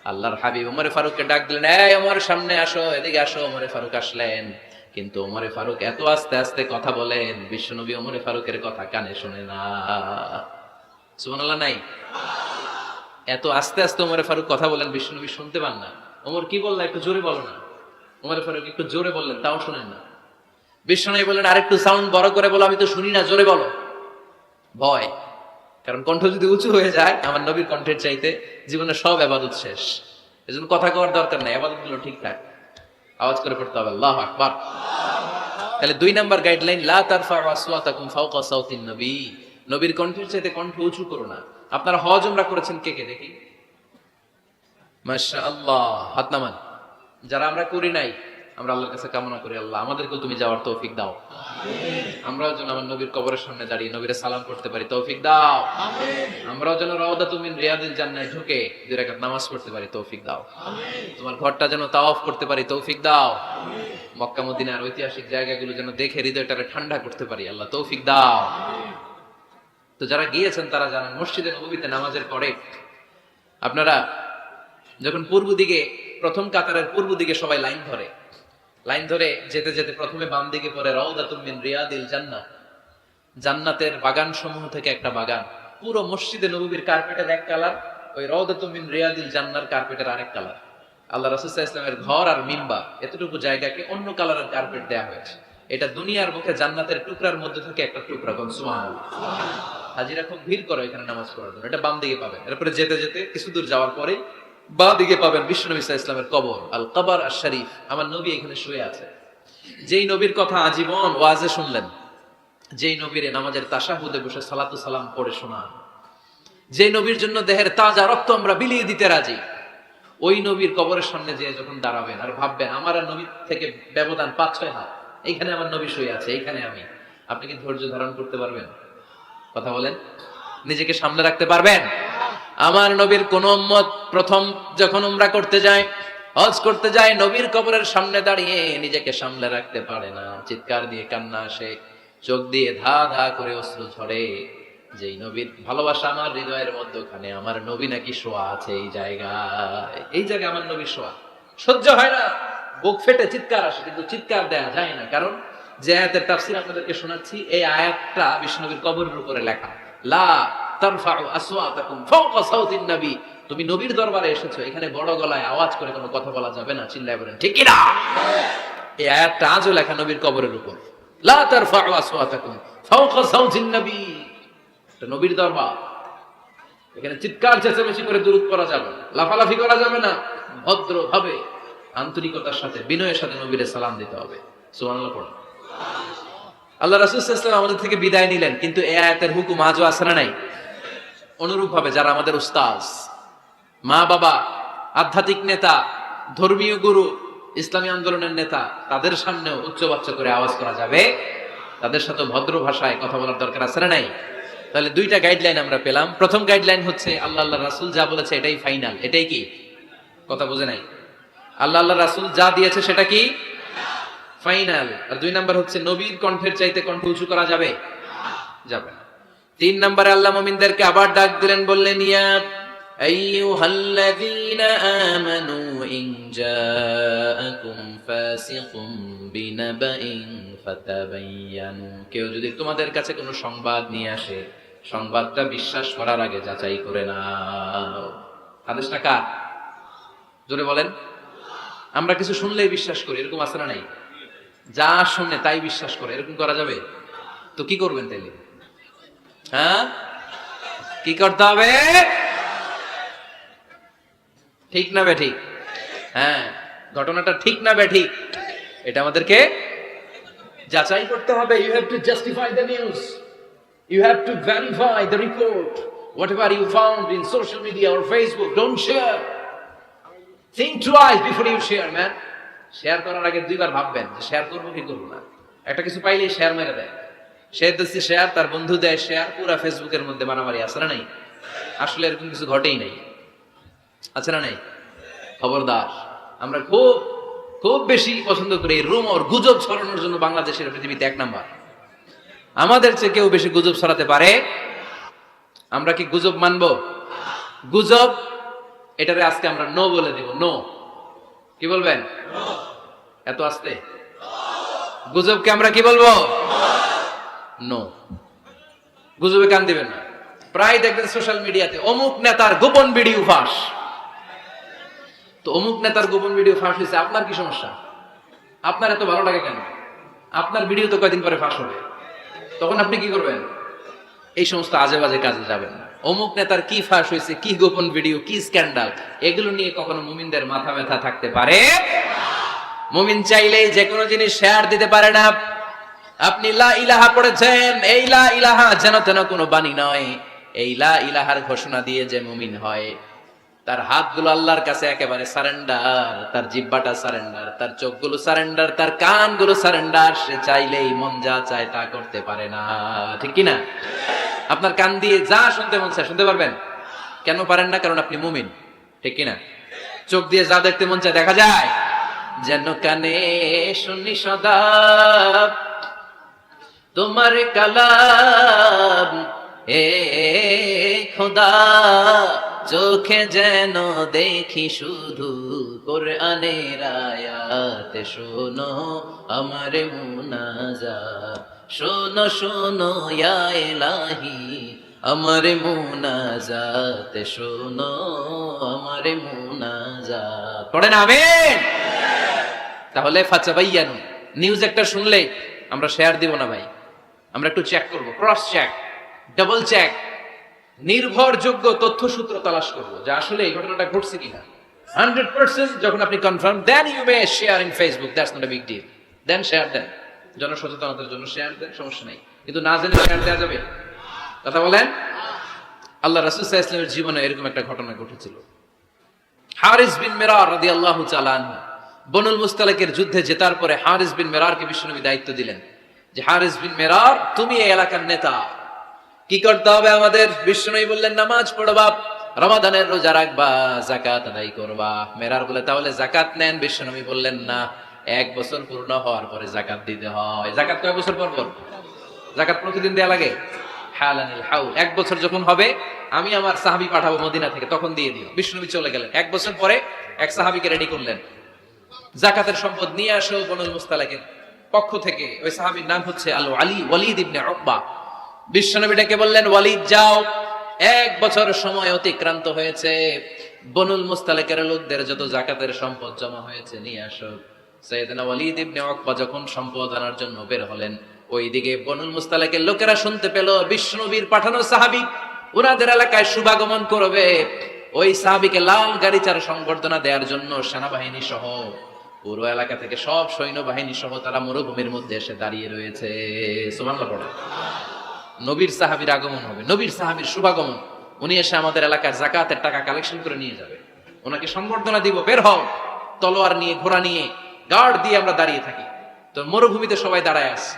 আল্লাহর হাবিব ওমরে ফারুককে ডাক দিলেন, এই ওমর সামনে আসো, এদিকে আসো। ওমরে ফারুক আসলেন, কিন্তু ওমরে ফারুক এত আস্তে আস্তে কথা বলেন, বিশ্বনবী ওমরে ফারুকের কথা কানে শুনে না। সুবহানাল্লাহ নাই? এত আস্তে আস্তে ওমরে ফারুক কথা বলেন, বিশ্বনবী শুনতে পান না। ওমর কি বললা একটু জোরে বলো না। ওমরে ফারুক একটু জোরে বললেন, তাও শুনেন না। বিশ্বনবী বললেন, আরেকটু সাউন্ড বড় করে বলো, আমি তো শুনি না, জোরে বলো। ভয়, কারণ কণ্ঠ যদি উঁচু হয়ে যায় আমার নবীর কণ্ঠের চাইতে জীবনের সব ইবাদত শেষ। এজন্য কথা কওয়ার দরকার নাই, ইবাদত গুলো ঠিকঠাক আওয়াজ করে পড়তে হবে, আল্লাহু আকবার। তাহলে 2 নাম্বার গাইডলাইন, লা তারফাউ আসওয়াতাকুম ফাওকা সাউতিন নবী, নবীর কণ্ঠের চাইতে কণ্ঠ উঁচু করো না। আপনারা হজ উমরা করেছেন কে কে দেখি? মাশাআল্লাহ, হাত নামান। যারা আমরা করি নাই, আমরা আল্লাহর কাছে কামনা করি, আল্লাহ আমাদেরকেও তুমি যাওয়ার তৌফিক দাও। আমরাও যেন আমার নবীর কবরের সামনে দাঁড়িয়ে নবীরে সালাম করতে পারি, তৌফিক দাও। আমরাও যেন রাউদাতুম মিন রিয়াদিল জান্নাহে ঢুকে 2 রাকাত নামাজ পড়তে পারি, তৌফিক দাও। তোমার ঘরটা যেন তাওয়াফ করতে পারি, তৌফিক দাও। মক্কা মদিনার ঐতিহাসিক জায়গাগুলো যেন দেখে হৃদয়টারে ঠান্ডা করতে পারি, আল্লাহ তৌফিক দাও। তো যারা গিয়েছেন তারা জানেন, মসজিদে নববীতে নামাজের পরে আপনারা যখন পূর্ব দিকে, প্রথম কাতারের পূর্ব দিকে সবাই লাইন ধরে যেতে যেতে প্রথমে বাম দিকে পরে রাউদাতুম মিন রিয়াদিল জান্নাহ, জান্নাতের বাগান সমূহ থেকে একটা বাগান। পুরো মসজিদে নববীর কার্পেটের এক কালার, ওই রাউদাতুম মিন রিয়াদিল জান্নাহর কার্পেটের আরেক কালার। আল্লাহ রাসূল সাল্লাল্লাহু আলাইহি ওয়াসাল্লামের ঘর আর মিম্বার এতটুকু জায়গাকে অন্য কালারের কার্পেট দেয়া হয়েছে। এটা দুনিয়ার মুখে জান্নাতের টুকরার মধ্যে থেকে একটা টুকরা। কোন সুবহানাল্লাহ। হাজিরা খুব ভিড় করে এখানে নামাজ পড়ার জন্য। এটা বাম দিকে পাবেন। এরপরে যেতে যেতে কিছু দূর যাওয়ার পরে বাঁ দিকে পাবেন বিশ্বনবী সাল্লাল্লাহু আলাইহি ওয়াসাল্লামের কবর, আল কবর আশ শরীফ। আমার নবী এখানে শুয়ে আছে। যেই নবীর কথা আজীবন ওয়াজে শুনলেন, যেই নবীর নামাজের তাশাহুদে বসে সালাতু সালাম পড়ে শোনান, যেই নবীর জন্য দেহের তাজা রক্ত আমরা বিলিয়ে দিতে রাজি, ওই নবীর কবরের সামনে যেয়ে যখন দাঁড়াবেন আর ভাববেন আমার আর নবীর থেকে ব্যবধান 5-6 হাত, এইখানে আমার নবী শুয়ে আছে, এইখানে আমি, আপনি কি ধৈর্য ধারণ করতে পারবেন? কথা বলেন, নিজেকে সামনে রাখতে পারবেন? আমার নবীর কোন উম্মত প্রথম যখন উমরা করতে যায়, হজ করতে যায়, নবীর কবরের সামনে দাঁড়িয়ে নিজেকে সামলে রাখতে পারে না, চিৎকার দিয়ে কান্না আসে, চোখ দিয়ে ধা ধা করে অশ্রু ঝরে। যেই নবীর ভালোবাসা আমার হৃদয়ের মধ্যখানে, আমার নবী নাকি শোয়া আছে এই জায়গায় আমার নবী শোয়া, সহ্য হয় না, বুক ফেটে চিৎকার আসে, কিন্তু চিৎকার দেয়া যায় না। কারণ যে আয়াতের তাফসীর আপনাদেরকে শোনাচ্ছি, এই আয়াতটা বিশ্বনবীর কবরের উপরে লেখা। লা তারফাউ আসওয়াতাকুম ফাওকা সাউতিন নবী, তুমি নবীর দরবারে এসেছো, এখানে বড় গলায় আওয়াজ করে কোনো কথা বলা যাবে না, চিল্লায় বলেন ঠিক কি না? এই আয়াতটা আজও লেখা নবীর কবরের উপর। লা তারফাউ আসওয়াতাকুম ফাওকা সাউতিন নবী, এটা নবীর দরবার, এখানে চিৎকার চেঁচামেচি করে দুরূদ পড়া যাবে না, লাফালাফি করা যাবে না, ভদ্রভাবে আন্তরিকতার সাথে বিনয়ের সাথে নবীরে সালাম দিতে হবে। সুবহানাল্লাহ পড়ুন। আল্লাহ রাসূল সাল্লাল্লাহু আলাইহি ওয়াসাল্লাম আমাদের থেকে বিদায় নিলেন, কিন্তু এই আয়াতের হুকুম আজও আছে না নাই? অনুরূপ ভাবে যারা আমাদের উস্তাজ, মা বাবা, আধ্যাত্মিক নেতা, ধর্মীয় গুরু, ইসলামী আন্দোলনের নেতা, তাদের সামনেও উচ্চবাচ্য করে আওয়াজ করা যাবে, তাদের সাথে ভদ্র ভাষায় কথা বলার দরকার আছে না নাই? তাহলে 2টা গাইডলাইন আমরা পেলাম। প্রথম গাইডলাইন হচ্ছে আল্লাহ রাসূল যা বলেছে এটাই ফাইনাল, এটাই কি? কথা বুঝে নাই? আল্লাহ রাসূল যা দিয়েছে সেটা কি ফাইনাল। আর 2 নাম্বার হচ্ছে নবীর কণ্ঠের চাইতে কণ্ঠ উঁচু করা যাবে যাবে না। 3 নম্বরে আল্লাহ মুমিনদেরকে আবার ডাক দিলেন, বললেন ইয়া আইয়ুহাল্লাযীনা আমানু ইন জাআকুম ফাসিকুম বিনাবাইন ফাতাবায়ানু, কেউ যদি তোমাদের কাছে কোনো সংবাদ নিয়ে আসে, সংবাদটা বিশ্বাস করার আগে যাচাই করে নাও। আদেশটা কার? জোরে বলেন। আমরা কিছু শুনলেই বিশ্বাস করি, এরকম আছে না নাই? যা শুনে তাই বিশ্বাস করে, এরকম করা যাবে? তো কি করবেন তাইলে? হ্যাঁ, কি করতে হবে? ঠিক না বেঠিক? হ্যাঁ, ঘটনাটা ঠিক না বেঠিক, এটা আমাদেরকে যাচাই করতে হবে। You have to justify the news. You have to verify the report. Whatever you found in social media or Facebook, don't share. Think twice before you share, man. Share করার আগে 2 বার ভাববেন যে শেয়ার করবো কি করবো না। একটা কিছু পাইলেই শেয়ার মেরে দেয়, সে দিচ্ছে শেয়ার, তার বন্ধু দেয় শেয়ার, পুরা ফেসবুকের মধ্যে মারামারি আছে না নাই? আসলে এরকম কিছু ঘটেই নাই, আছে না নাই? খবরদার, আমরা খুব খুব বেশি পছন্দ করি এই রুমর, গুজব ছড়ানোর জন্য বাংলাদেশের পৃথিবীতে 1 নাম্বার। আমাদের চেয়ে কেউ বেশি গুজব ছড়াতে পারে? আমরা কি গুজব মানবো? গুজব এটারে আজকে আমরা নো বলে দিব। নো, কি বলবেন? এত আস্তে গুজবকে আমরা কি বলবো? নো। গুজবে কান দিবেন না। প্রায় দেখবেন সোশ্যাল মিডিয়াতে অমুক নেতার গোপন ভিডিও ফাঁস। তো অমুক নেতার গোপন ভিডিও ফাঁস হয়েছে, আপনার কি সমস্যা? আপনার এত ভালো লাগে কেন? আপনার ভিডিও তো কয়দিন পরে ফাঁস হবে, তখন আপনি কি করবেন? এই সমস্ত আজে বাজে কাজে যাবেন না। অমুক নেতার কি ফাঁস হয়েছে, কি গোপন ভিডিও, কি স্ক্যান্ডাল, এগুলো নিয়ে কখনো মুমিনদের মাথা ব্যথা থাকতে পারে? মুমিন চাইলেই যে কোনো জিনিস শেয়ার দিতে পারে না। আপনি লা ইলাহা পড়েছেন, এই লা ইলাহা যেন তেন কোনো বাণী নয়। এই লা ইলাহার ঘোষণা দিয়ে যে মুমিন হয়, তার হাতগুলো আল্লাহর কাছে একেবারে সারেন্ডার, তার জিহ্বাটা সারেন্ডার, তার চোখগুলো সারেন্ডার, তার কানগুলো সারেন্ডার। সে চাইলেই মন যা চায় তা করতে পারে না, ঠিক কি না? আপনার কান দিয়ে যা শুনতে মন চায় শুনতে পারবেন? কেন পারেন না? কারণ আপনি মুমিন, ঠিক কি না? চোখ দিয়ে যা দেখতে মন চায় দেখা যায়। যেন কানে শুনি সদা তোমার কালাম, হে খোদা চোখে যেন দেখি শুধু কোরআনের আয়াত। শোনো আমার মুনাজাত, শোনো শোনো ইয়া ইলাহি আমার মুনাজাত, শোনো আমার মুনাজাত। পড়েন আমিন। তাহলে ফাতাবায়ানু, নিউজ একটা শুনলে আমরা শেয়ার দিব না ভাই, আমরা একটু চেক করব, ক্রস চেক, ডাবল চেক, নির্ভরযোগ্য তথ্যসূত্র তালাশ করব যে আসলে এই ঘটনাটা ঘটছে কিনা। 100% যখন আপনি confirm, then you may share in Facebook, that's not a big deal. দেন শেয়ার দেন, জনসচেতনতার জন্য শেয়ার দেন, সমস্যা নেই। কিন্তু না জেনে শেয়ার দেওয়া যাবে? কথা বলেন। আল্লাহ রাসূল সাল্লাল্লাহু আলাইহি ওয়াসাল্লামের জীবনে এরকম একটা ঘটনা ঘটেছিল। হারিস বিন মিরার রাদিয়াল্লাহু তাআলা আনহু বনুল মুস্তালিকের যুদ্ধে জেতার পরে হারিস বিন মিরারকে বিশ্বনবী দায়িত্ব দিলেন যে হারিস বিন মিরার, তুমি এই এলাকার নেতা, কি করতে হবে আমাদের? বিশ্বনবী বললেন, নামাজ পড়বা, রমাদানের রোজা রাখবা, যাকাত আদায় করবা। মিরার বলে, তাহলে যাকাত নেন? বিশ্বনবী বললেন, না, 1 বছর পূর্ণ হওয়ার পরে যাকাত দিতে হয়। যাকাত কয় বছর পর পর? যাকাত প্রতিদিন দেয়া লাগে। হালানিল হাউল, 1 বছর যখন হবে আমি আমার সাহাবী পাঠাবো মদিনা থেকে, তখন দিয়ে দিও। বিশ্বনবী চলে গেলেন, 1 বছর পরে এক সাহাবীকে রেডি করলেন, যাকাতের সম্পদ নিয়ে আসো বনুল মুস্তালিকের পক্ষ থেকে। ওই সাহাবীর নাম হচ্ছে ওয়ালিদ ইবনে উকবা। বিশ্বনবী ডেকে বললেন, ওয়ালিদ যাও, 1 বছর সময় অতিক্রান্ত হয়েছে, বনুল মুস্তালিকের লোকদের যত যাকাতের সম্পদ জমা হয়েছে নিয়ে আসো। সাইয়েদনা ওয়ালিদ ইবনে উকবা যখন সম্পদ আনার জন্য বের হলেন, ওইদিকে বনুল মুস্তালিকের লোকেরা শুনতে পেল বিশ্বনবীর পাঠানো সাহাবী উনাদের এলাকায় শুভাগমন করবে। ওই সাহাবীকে লাল গাড়িচার সংবর্ধনা দেওয়ার জন্য সেনাবাহিনী সহ পুরো এলাকা থেকে সব সৈন্যবাহিনী সহ তারা মরুভূমির মধ্যে এসে দাঁড়িয়ে রয়েছে। সুবহানাল্লাহ পড়ে। নবীর সাহাবীর আগমন হবে, নবীর সাহাবীর শুভাগমন। উনি এসে আমাদের এলাকার যাকাতের টাকা কালেকশন করে নিয়ে যাবে, ওনাকে সংবর্ধনা দিব, বের হও। তলোয়ার নিয়ে, ঘোড়া নিয়ে, গার্ড দিয়ে আমরা দাঁড়িয়ে থাকি। তো মরুভূমিতে সবাই দাঁড়ায় আছে।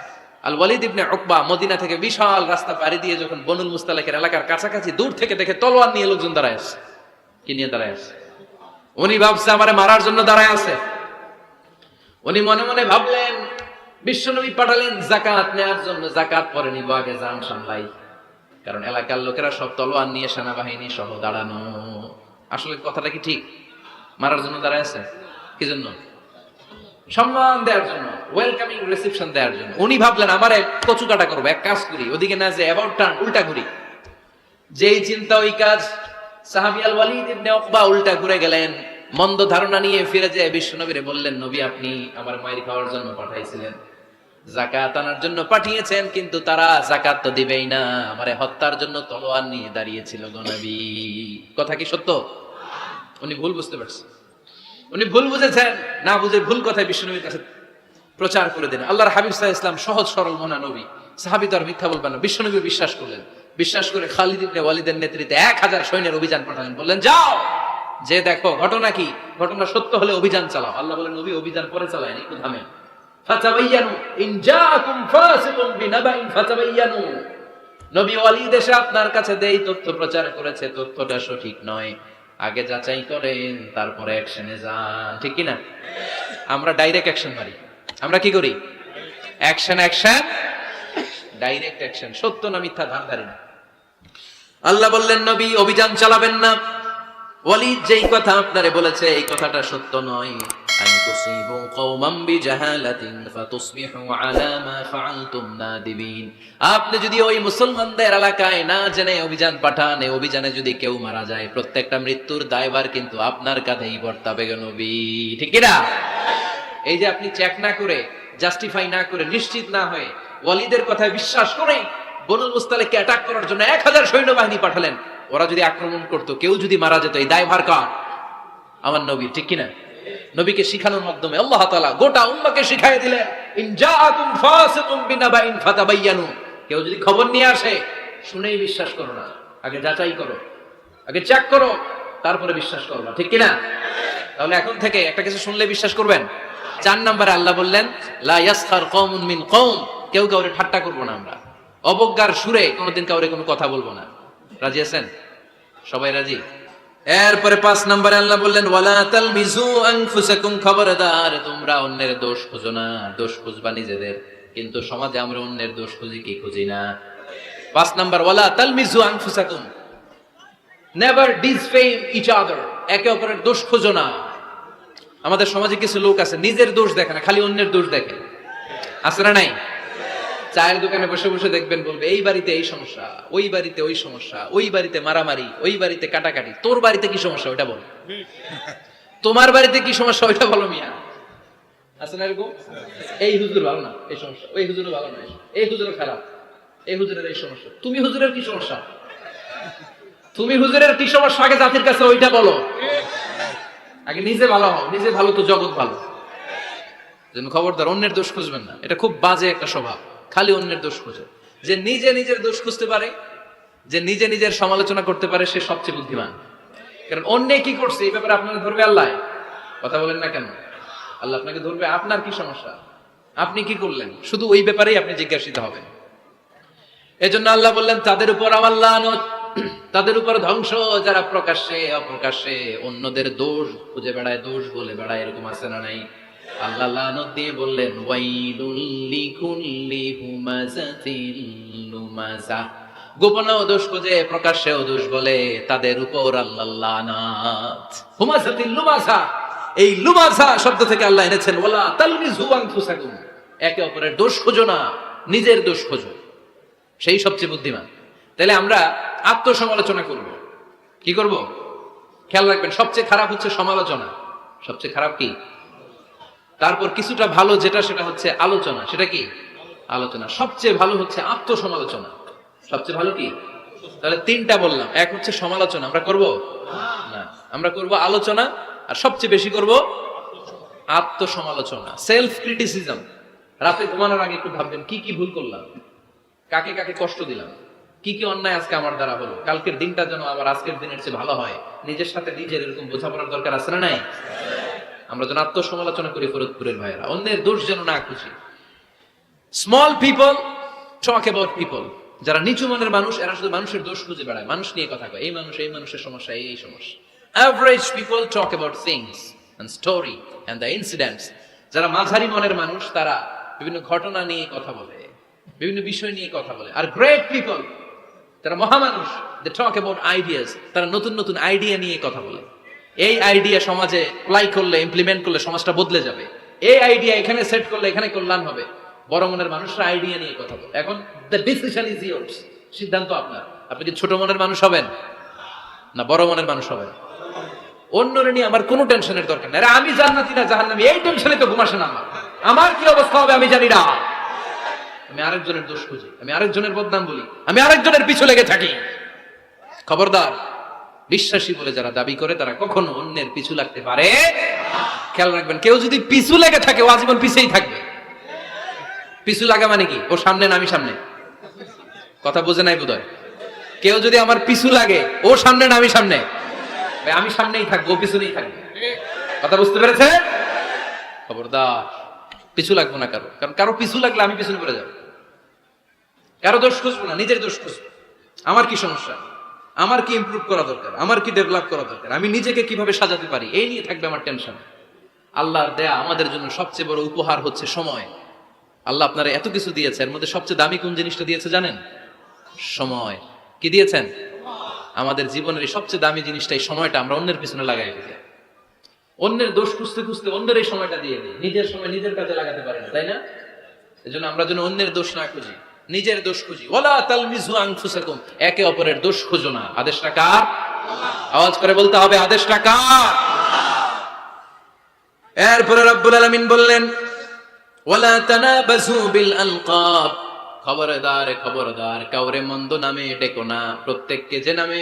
আল ওয়ালিদ ইবনে উকবা মদিনা থেকে বিশাল রাস্তা পাড়ি দিয়ে যখন বনুল মুস্তালিকের এলাকার কাছাকাছি, দূর থেকে দেখে তলোয়ার নিয়ে লোকজন দাঁড়ায় আছে। কি নিয়ে দাঁড়ায় আছে? উনি ভাবছে আমারে মারার জন্য দাঁড়ায় আছে। উনি মনে মনে ভাবলেন, বিশ্বনবী পাঠালেন যাকাত নেওয়ার জন্য, যাকাত পরে নিব, আগে যান সামলাই। কারণ এলাকার লোকেরা সব তলোয়ার নিয়ে সেনাবাহিনী সহ দাঁড়ানো। আসলে কথাটা কি ঠিক? মারার জন্য দাঁড়ায় আছে? কি জন্য? সম্মান দেওয়ার জন্য, ওয়েলকামিং রিসেপশন দেওয়ার জন্য। উনি ভাবলেন আমারে কচু কাটা করবো, এক কাজ করি, ওদিকে না যে অ্যাবাউট টার্ন, উল্টা ঘুরি। যেই চিন্তা ওই কাজ। সাহাবী আল ওয়ালিদ ইবনে উকবা উল্টা ঘুরে গেলেন, মন্দ ধারণা নিয়ে ফিরে যেয়ে বিশ্বনবীরে বললেন, নবী আপনি আমার মায়ের খাওয়ার জন্য পাঠাইছিলেন, যাকাত আনার জন্য পাঠিয়েছেন, কিন্তু তারা যাকাত তো দিবেই না, আমারে হত্যার জন্য তলোয়ার নিয়ে দাঁড়িয়েছিল গো নবী। কথা কি সত্য? উনি ভুল বুঝতে পারছেন, উনি ভুল বুঝেছেন। না বুঝে ভুল কথায় বিশ্বনবীর কাছে প্রচার করে দেন। আল্লাহর হাবিব সাল্লাল্লাহু আলাইহি ওয়াসাল্লাম সহজ সরল মনা নবী, সাহাবী তো আর মিথ্যা বলবেন না। বিশ্বনবী বিশ্বাস করলেন, বিশ্বাস করে খালিদ ইবনে ওয়ালিদের নেতৃত্বে 1000 সৈন্যের অভিযান পাঠালেন। বললেন, যাও, যে দেখো ঘটনা কি, ঘটনা সত্য হলে অভিযান চালাও। আল্লাহ বলেন, নবী অভিযান পরে চালায়, একটু থামেন। ফাতাবায়ানু ইন জাআকুম ফাসিকুম বিনাবাইন ফাতাবায়ানু, নবী ওয়ালিদ এসে আপনার কাছে দেই তথ্য প্রচার করেছে, তথ্যটা সঠিক নয়, আগে যাচাই করেন, তারপরে অ্যাকশনে যান। ঠিক কি না? আমরা ডাইরেক্ট অ্যাকশন মারি। আমরা কি করি? Action, action, direct action. সত্য না মিথ্যা ধার ধারি না। আল্লাহ বললেন, নবী অভিযান চালাবেন না। ওয়ালিদ যেই কথা আপনারে বলেছে এই কথাটা সত্য নয়। আন তুসিবু কওমান বিজাহালাতিন ফাতুসবিহু আলা মা ফাআলতুম নাদিবিন। আপনি যদি ওই মুসলমানদের এলাকায় না জেনে অভিযান পাঠান, এই অভিযানে যদি কেউ মারা যায়, প্রত্যেকটা মৃত্যুর দায়ভার কিন্তু আপনার কাঁধেই বর্তাবে গো নবী। ঠিক কি না? এই যে আপনি চেক না করে জাস্টিফাই না করে, নিশ্চিত না হয়ে, ওয়ালিদের কথায় বিশ্বাস করে বনুল মুস্তালিককে অ্যাটাক করার জন্য 1000 সৈন্যবাহিনী পাঠালেন। ওরা যদি আক্রমণ করতো, কেউ যদি মারা যেত, এই দায়ভার কার? আমার নবী, ঠিক কিনা? নবীকে শিখানোর মাধ্যমে আল্লাহ তাআলা গোটা উম্মাহকে শিখাই দিলেন, ইন জাআকুম ফাসিকুম বিনাবাইন ফাতাবায়ানু। কেউ যদি খবর নিয়ে আসে, শুনেই বিশ্বাস করো না, আগে যাচাই করো, আগে চেক করো, তারপরে বিশ্বাস করো না, ঠিক কিনা? তাহলে এখন থেকে একটা কিছু শুনলে বিশ্বাস করবেন। 4 নম্বরে আল্লাহ বললেন, লা ইয়াসখার কওমুন মিন কওম। কেউ কাউরে ঠাট্টা করবো না আমরা, অবজ্ঞার সুরে কোনোদিন কাউরে কোনো কথা বলবো না। রাজি আছেন? সবাই রাজি? এরপরে 5 নম্বরে আল্লাহ বললেন, ওয়ালা তালমিজু আনফুসাকুম। খবরদার, তোমরা অন্যের দোষ খুঁজো না, দোষ খুঁজবা নিজেদের। কিন্তু সমাজে আমরা অন্যের দোষ খুঁজি কি খুঁজি না? 5 নাম্বার, ওয়ালা তালমিজু আনফুসাকুম, নেভার ডিসফেম ইচ আদার। একে অপরের দোষ খুঁজো না। আমাদের সমাজে কিছু লোক আছে, নিজের দোষ দেখে না, খালি অন্যের দোষ দেখে। আছে না নাই? চায়ের দোকানে বসে বসে দেখবেন, বলবে এই বাড়িতে এই সমস্যা, ওই বাড়িতে ওই সমস্যা, ওই বাড়িতে মারামারি, ওই বাড়িতে কাটাকাটি। তোর বাড়িতে কি সমস্যা ওইটা বল, তোমার বাড়িতে কি সমস্যা ওইটা বলো মিয়া। আছে না এরকম? এই হুজুর ভালো না, এই সমস্যা, ওই হুজুরও ভালো না, এই হুজুরও খারাপ, এই হুজুরের এই সমস্যা। তুমি হুজুরের কি সমস্যা? তুমি হুজুরের কি সমস্যা আগে জাতির কাছে ওইটা বলো। আগে নিজে ভালো হও, নিজে ভালো তো জগৎ ভালো। যেন খবরদার অন্যের দোষ খুঁজবেন না, এটা খুব বাজে একটা স্বভাব, খালি অন্যের দোষ খুঁজে। যে নিজে নিজের দোষ খুঁজতে পারে, যে নিজে নিজের সমালোচনা করতে পারে, সে সবচেয়ে বুদ্ধিমান। কারণ অন্যে কি করছে এই ব্যাপারে আপনাকে ধরবে আল্লাহ। কথা বলেন না কেন? আল্লাহ আপনাকে ধরবে, আপনার কি সমস্যা, আপনি কি করলেন, শুধু ওই ব্যাপারেই আপনি জিজ্ঞাসিত হবেন। এজন্য আল্লাহ বললেন, তাদের উপর আমার লানত, তাদের উপর ধ্বংস, যারা প্রকাশ্যে অপ্রকাশ্যে অন্যদের দোষ খুঁজে বেড়ায়, দোষ বলে বেড়ায়। এরকম আছে না নাই? আল্লাহ লানত দিয়ে বললেন, ওয়াইলুল লিকুল্লি হুমাযাতিল লুমাযা। গোপনেও দোষ খুঁজে প্রকাশ্যেও দোষ বলে, তাদের উপর আল্লাহ লানত। হুমাযাতিল লুমাযা, এই লুমাযা শব্দ থেকে আল্লাহ এনেছেন ওয়ালা তালমিজু আনফুসাকুম। একে অপরের দোষ খোঁজো না, নিজের দোষ খোঁজো, সেই সবচেয়ে বুদ্ধিমান। তাহলে আমরা আত্মসমালোচনা করব। কি করব? খেয়াল রাখবেন, সবচেয়ে খারাপ হচ্ছে সমালোচনা। সবচেয়ে খারাপ কি? তারপর কিছুটা ভালো যেটা, সেটা হচ্ছে আলোচনা। সেটা কি? আলোচনা। সবচেয়ে ভালো হচ্ছে আত্মসমালোচনা। সবচেয়ে ভালো কি? তাহলে 3টা বললাম। এক হচ্ছে সমালোচনা, আমরা করব না, আমরা করব আলোচনা। আর সবচেয়ে বেশি করব আত্মসমালোচনা, সেলফ ক্রিটিসিজম। রাতে ঘুমানোর আগে একটু ভাববেন, কি কি ভুল করলাম, কাকে কাকে কষ্ট দিলাম, কি কি অন্যায় আজকে আমার দ্বারা হলো, কালকের দিনটা যেন আমার আজকের দিনের চেয়ে ভালো হয়। নিজের সাথে নিজের এরকম বোঝাপড়ার দরকার আছে না নাই? আমরা যেন আত্মসমালোচনা করি ফরিদপুরের ভাইয়েরা, অন্যের দোষ যেন না খুঁজি। Small people talk about people. যারা নিচু মনের মানুষ, এরা শুধু মানুষের দোষ খুঁজে বেড়ায়, মানুষ নিয়ে কথা কয়, এই মানুষ, এই মানুষের সমস্যা, এই সমস্যা। Average people talk about things and story and the incidents. যারা মাঝারি মনের মানুষ, তারা বিভিন্ন ঘটনা নিয়ে কথা বলে, বিভিন্ন বিষয় নিয়ে কথা বলে। আর গ্রেট পিপল, তারা মহামানুষ, দে টক অ্যাবাউট আইডিয়াস। তারা নতুন নতুন আইডিয়া নিয়ে কথা বলে। এই আইডিয়া সমাজে অ্যাপ্লাই করলে, ইমপ্লিমেন্ট করলে সমাজটা বদলে যাবে। এই আইডিয়া এখানে সেট করলে এখানে কল্যাণ হবে। বড় মনের মানুষরা আইডিয়া নিয়ে কথা বলে। এখন দ্য ডিসিশন ইজ ইয়োর্স, সিদ্ধান্ত আপনার। আপনি কি ছোট মনের মানুষ হবেন না বড় মনের মানুষ হবেন? অন্যরে নিয়ে আমার কোনো টেনশনের দরকার নেই। আমি জান্নাতি না জাহান্নামী, এই টেনশনে তো ঘুম আসে না আমার। আমার কি অবস্থা হবে আমি জানি না। আমি আরেকজনের দোষ খুঁজি, আমি আরেকজনের বদনাম বলি, আমি আরেকজনের পিছু লেগে থাকি। খবরদার, বিশ্বাসী বলে যারা দাবি করে, তারা কখনো অন্যের পিছু লাগতে পারে। খেয়াল রাখবেন, কেউ যদি পিছু লেগে থাকে, ও আজীবন পিছেই থাকবে। পিছু লাগা মানে কি? ও সামনে না আমি সামনে? কথা বুঝে নাই বোধহয়। কেউ যদি আমার পিছু লাগে, ও সামনে না আমি সামনে? আমি সামনেই থাকবো, ও পিছনেই থাকবে। কথা বুঝতে পেরেছে? খবরদার, পিছু লাগবো না কারো। কারণ কারো পিছু লাগলে আমি পিছনে পড়ে যাবো। কারো দোষ খুঁজবো না, নিজের দোষ খুঁজবো। আমার কি সমস্যা, আমার কি ইমপ্রুভ করা দরকার, আমার কি ডেভেলপ করা দরকার, আমি নিজেকে কিভাবে সাজাতে পারি, এই নিয়ে থাকবে আমার টেনশন। আল্লাহর দেয়া আমাদের জন্য সবচেয়ে বড় উপহার হচ্ছে সময়। আল্লাহ আপনারা এত কিছু দিয়েছে, এর মধ্যে সবচেয়ে দামি কোন জিনিসটা দিয়েছে জানেন? সময়। কি দিয়েছেন? আমাদের জীবনের এই সবচেয়ে দামি জিনিসটা, এই সময়টা আমরা অন্যের পিছনে লাগাই দিই। অন্যের দোষ খুঁজতে খুঁজতে অন্যের এই সময়টা দিয়ে দিই, নিজের সময় নিজের কাজে লাগাতে পারি না, তাই না? এজন্য আমরা যেন অন্যের দোষ না খুঁজি, নিজের দোষ খুঁজি। ওয়ালা তালমিজু আনফুসাকুম, একে অপরের দোষ খুঁজো না। আদেশটা কার? আওয়াজ করে বলতে হবে, আদেশটা কার? এরপরে রব্বুল আলামিন বললেন, ওয়ালা তানাবাজু বিল আলকাব, খবরদার খবরদার, কাউরে মন্দ নামে ডেকো না। প্রত্যেককে যে নামে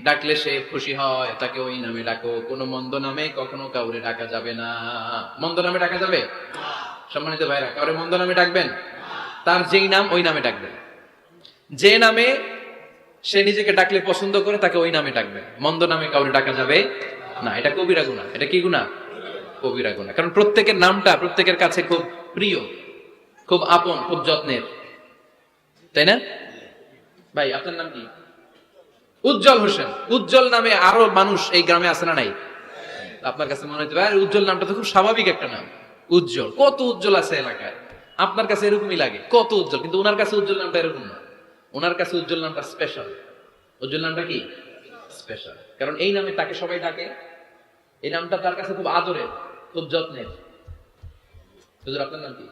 ডাকলে সে খুশি হয় তাকে ওই নামে ডাকো। কোনো মন্দ নামে কখনো কাউরে ডাকা যাবে না। মন্দ নামে ডাকা যাবে? সম্মানিত ভাইরা, কাউরে মন্দ নামে ডাকবেন? তার যেই নাম ওই নামে ডাকবেন। যে নামে সে নিজেকে ডাকলে পছন্দ করে তাকে ওই নামে ডাকবেন। মন্দ নামে কাউরে ডাকা যাবে না। এটা কবিরা গুনাহ। এটা কি গুনাহ? কবিরা গুনাহ। কারণ প্রত্যেকের নামটা প্রত্যেকের কাছে খুব প্রিয়, খুব আপন, খুব যত্নের, তাই না? ভাই আপনার নাম কি? উজ্জ্বল হোসেন। উজ্জ্বল নামে আরো মানুষ এই গ্রামে আছে না নাই? আপনার কাছে মনে হতে পারে উজ্জ্বল নামটা তো খুব স্বাভাবিক একটা নাম। উজ্জ্বল, কত উজ্জ্বল আছে এলাকায়। আপনার কাছে এরকমই লাগে, কত উজ্জ্বল, কিন্তু ওনার কাছে উজ্জ্বল নামটা এরকম না। ওনার কাছে উজ্জ্বল নামটা স্পেশাল। উজ্জ্বল নামটা কি? স্পেশাল। কারণ এই নামে তাকে সবাই ডাকে। এই নামটা তার কাছে খুব আদরের, খুব যত্নের। হুজুর আপনার নাম কি?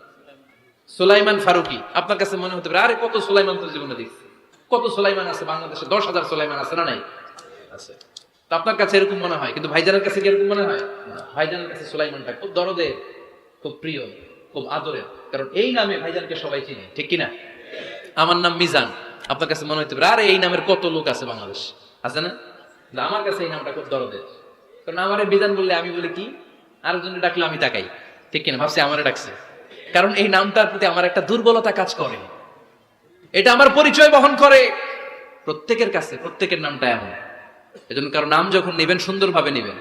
সুলাইমান ফারুকী। আপনার কাছে মনে হতে পারে আরে কত সুলাইমান তো জীবনে দেখছি। কত সুলাইমান আছে বাংলাদেশে? 10,000 সুলাইমান আছে না নাই? আছে। তো আপনার কাছে এরকম মনে হয়, কিন্তু ভাইজানের কাছে কি এরকম মনে হয়? ভাইজানের কাছে সুলাইমানটা খুব দরদের, খুব প্রিয়, খুব আদরের। কারণ এই নামে ভাইজানকে সবাই চিনে, ঠিক কিনা? আমার নাম মিজান। আপনার কাছে মনে হতে পারে আরে এই নামের কত লোক আছে বাংলাদেশ, আছে না? আমার কাছে এই নামটা খুব দরদের। কারণ আমারে মিজান বললে আমি বলি কি, আরেকজনে ডাকলে আমি তাকাই, ঠিক কিনা? ভাবছি আমারে ডাকছে। কারণ এই নামটার প্রতি আমার একটা দুর্বলতা কাজ করে, এটা আমার পরিচয় বহন করে। প্রত্যেকের কাছে প্রত্যেকের নামটা এমন। এজন্য কারো নাম যখন নেবেন সুন্দরভাবে নেবেন।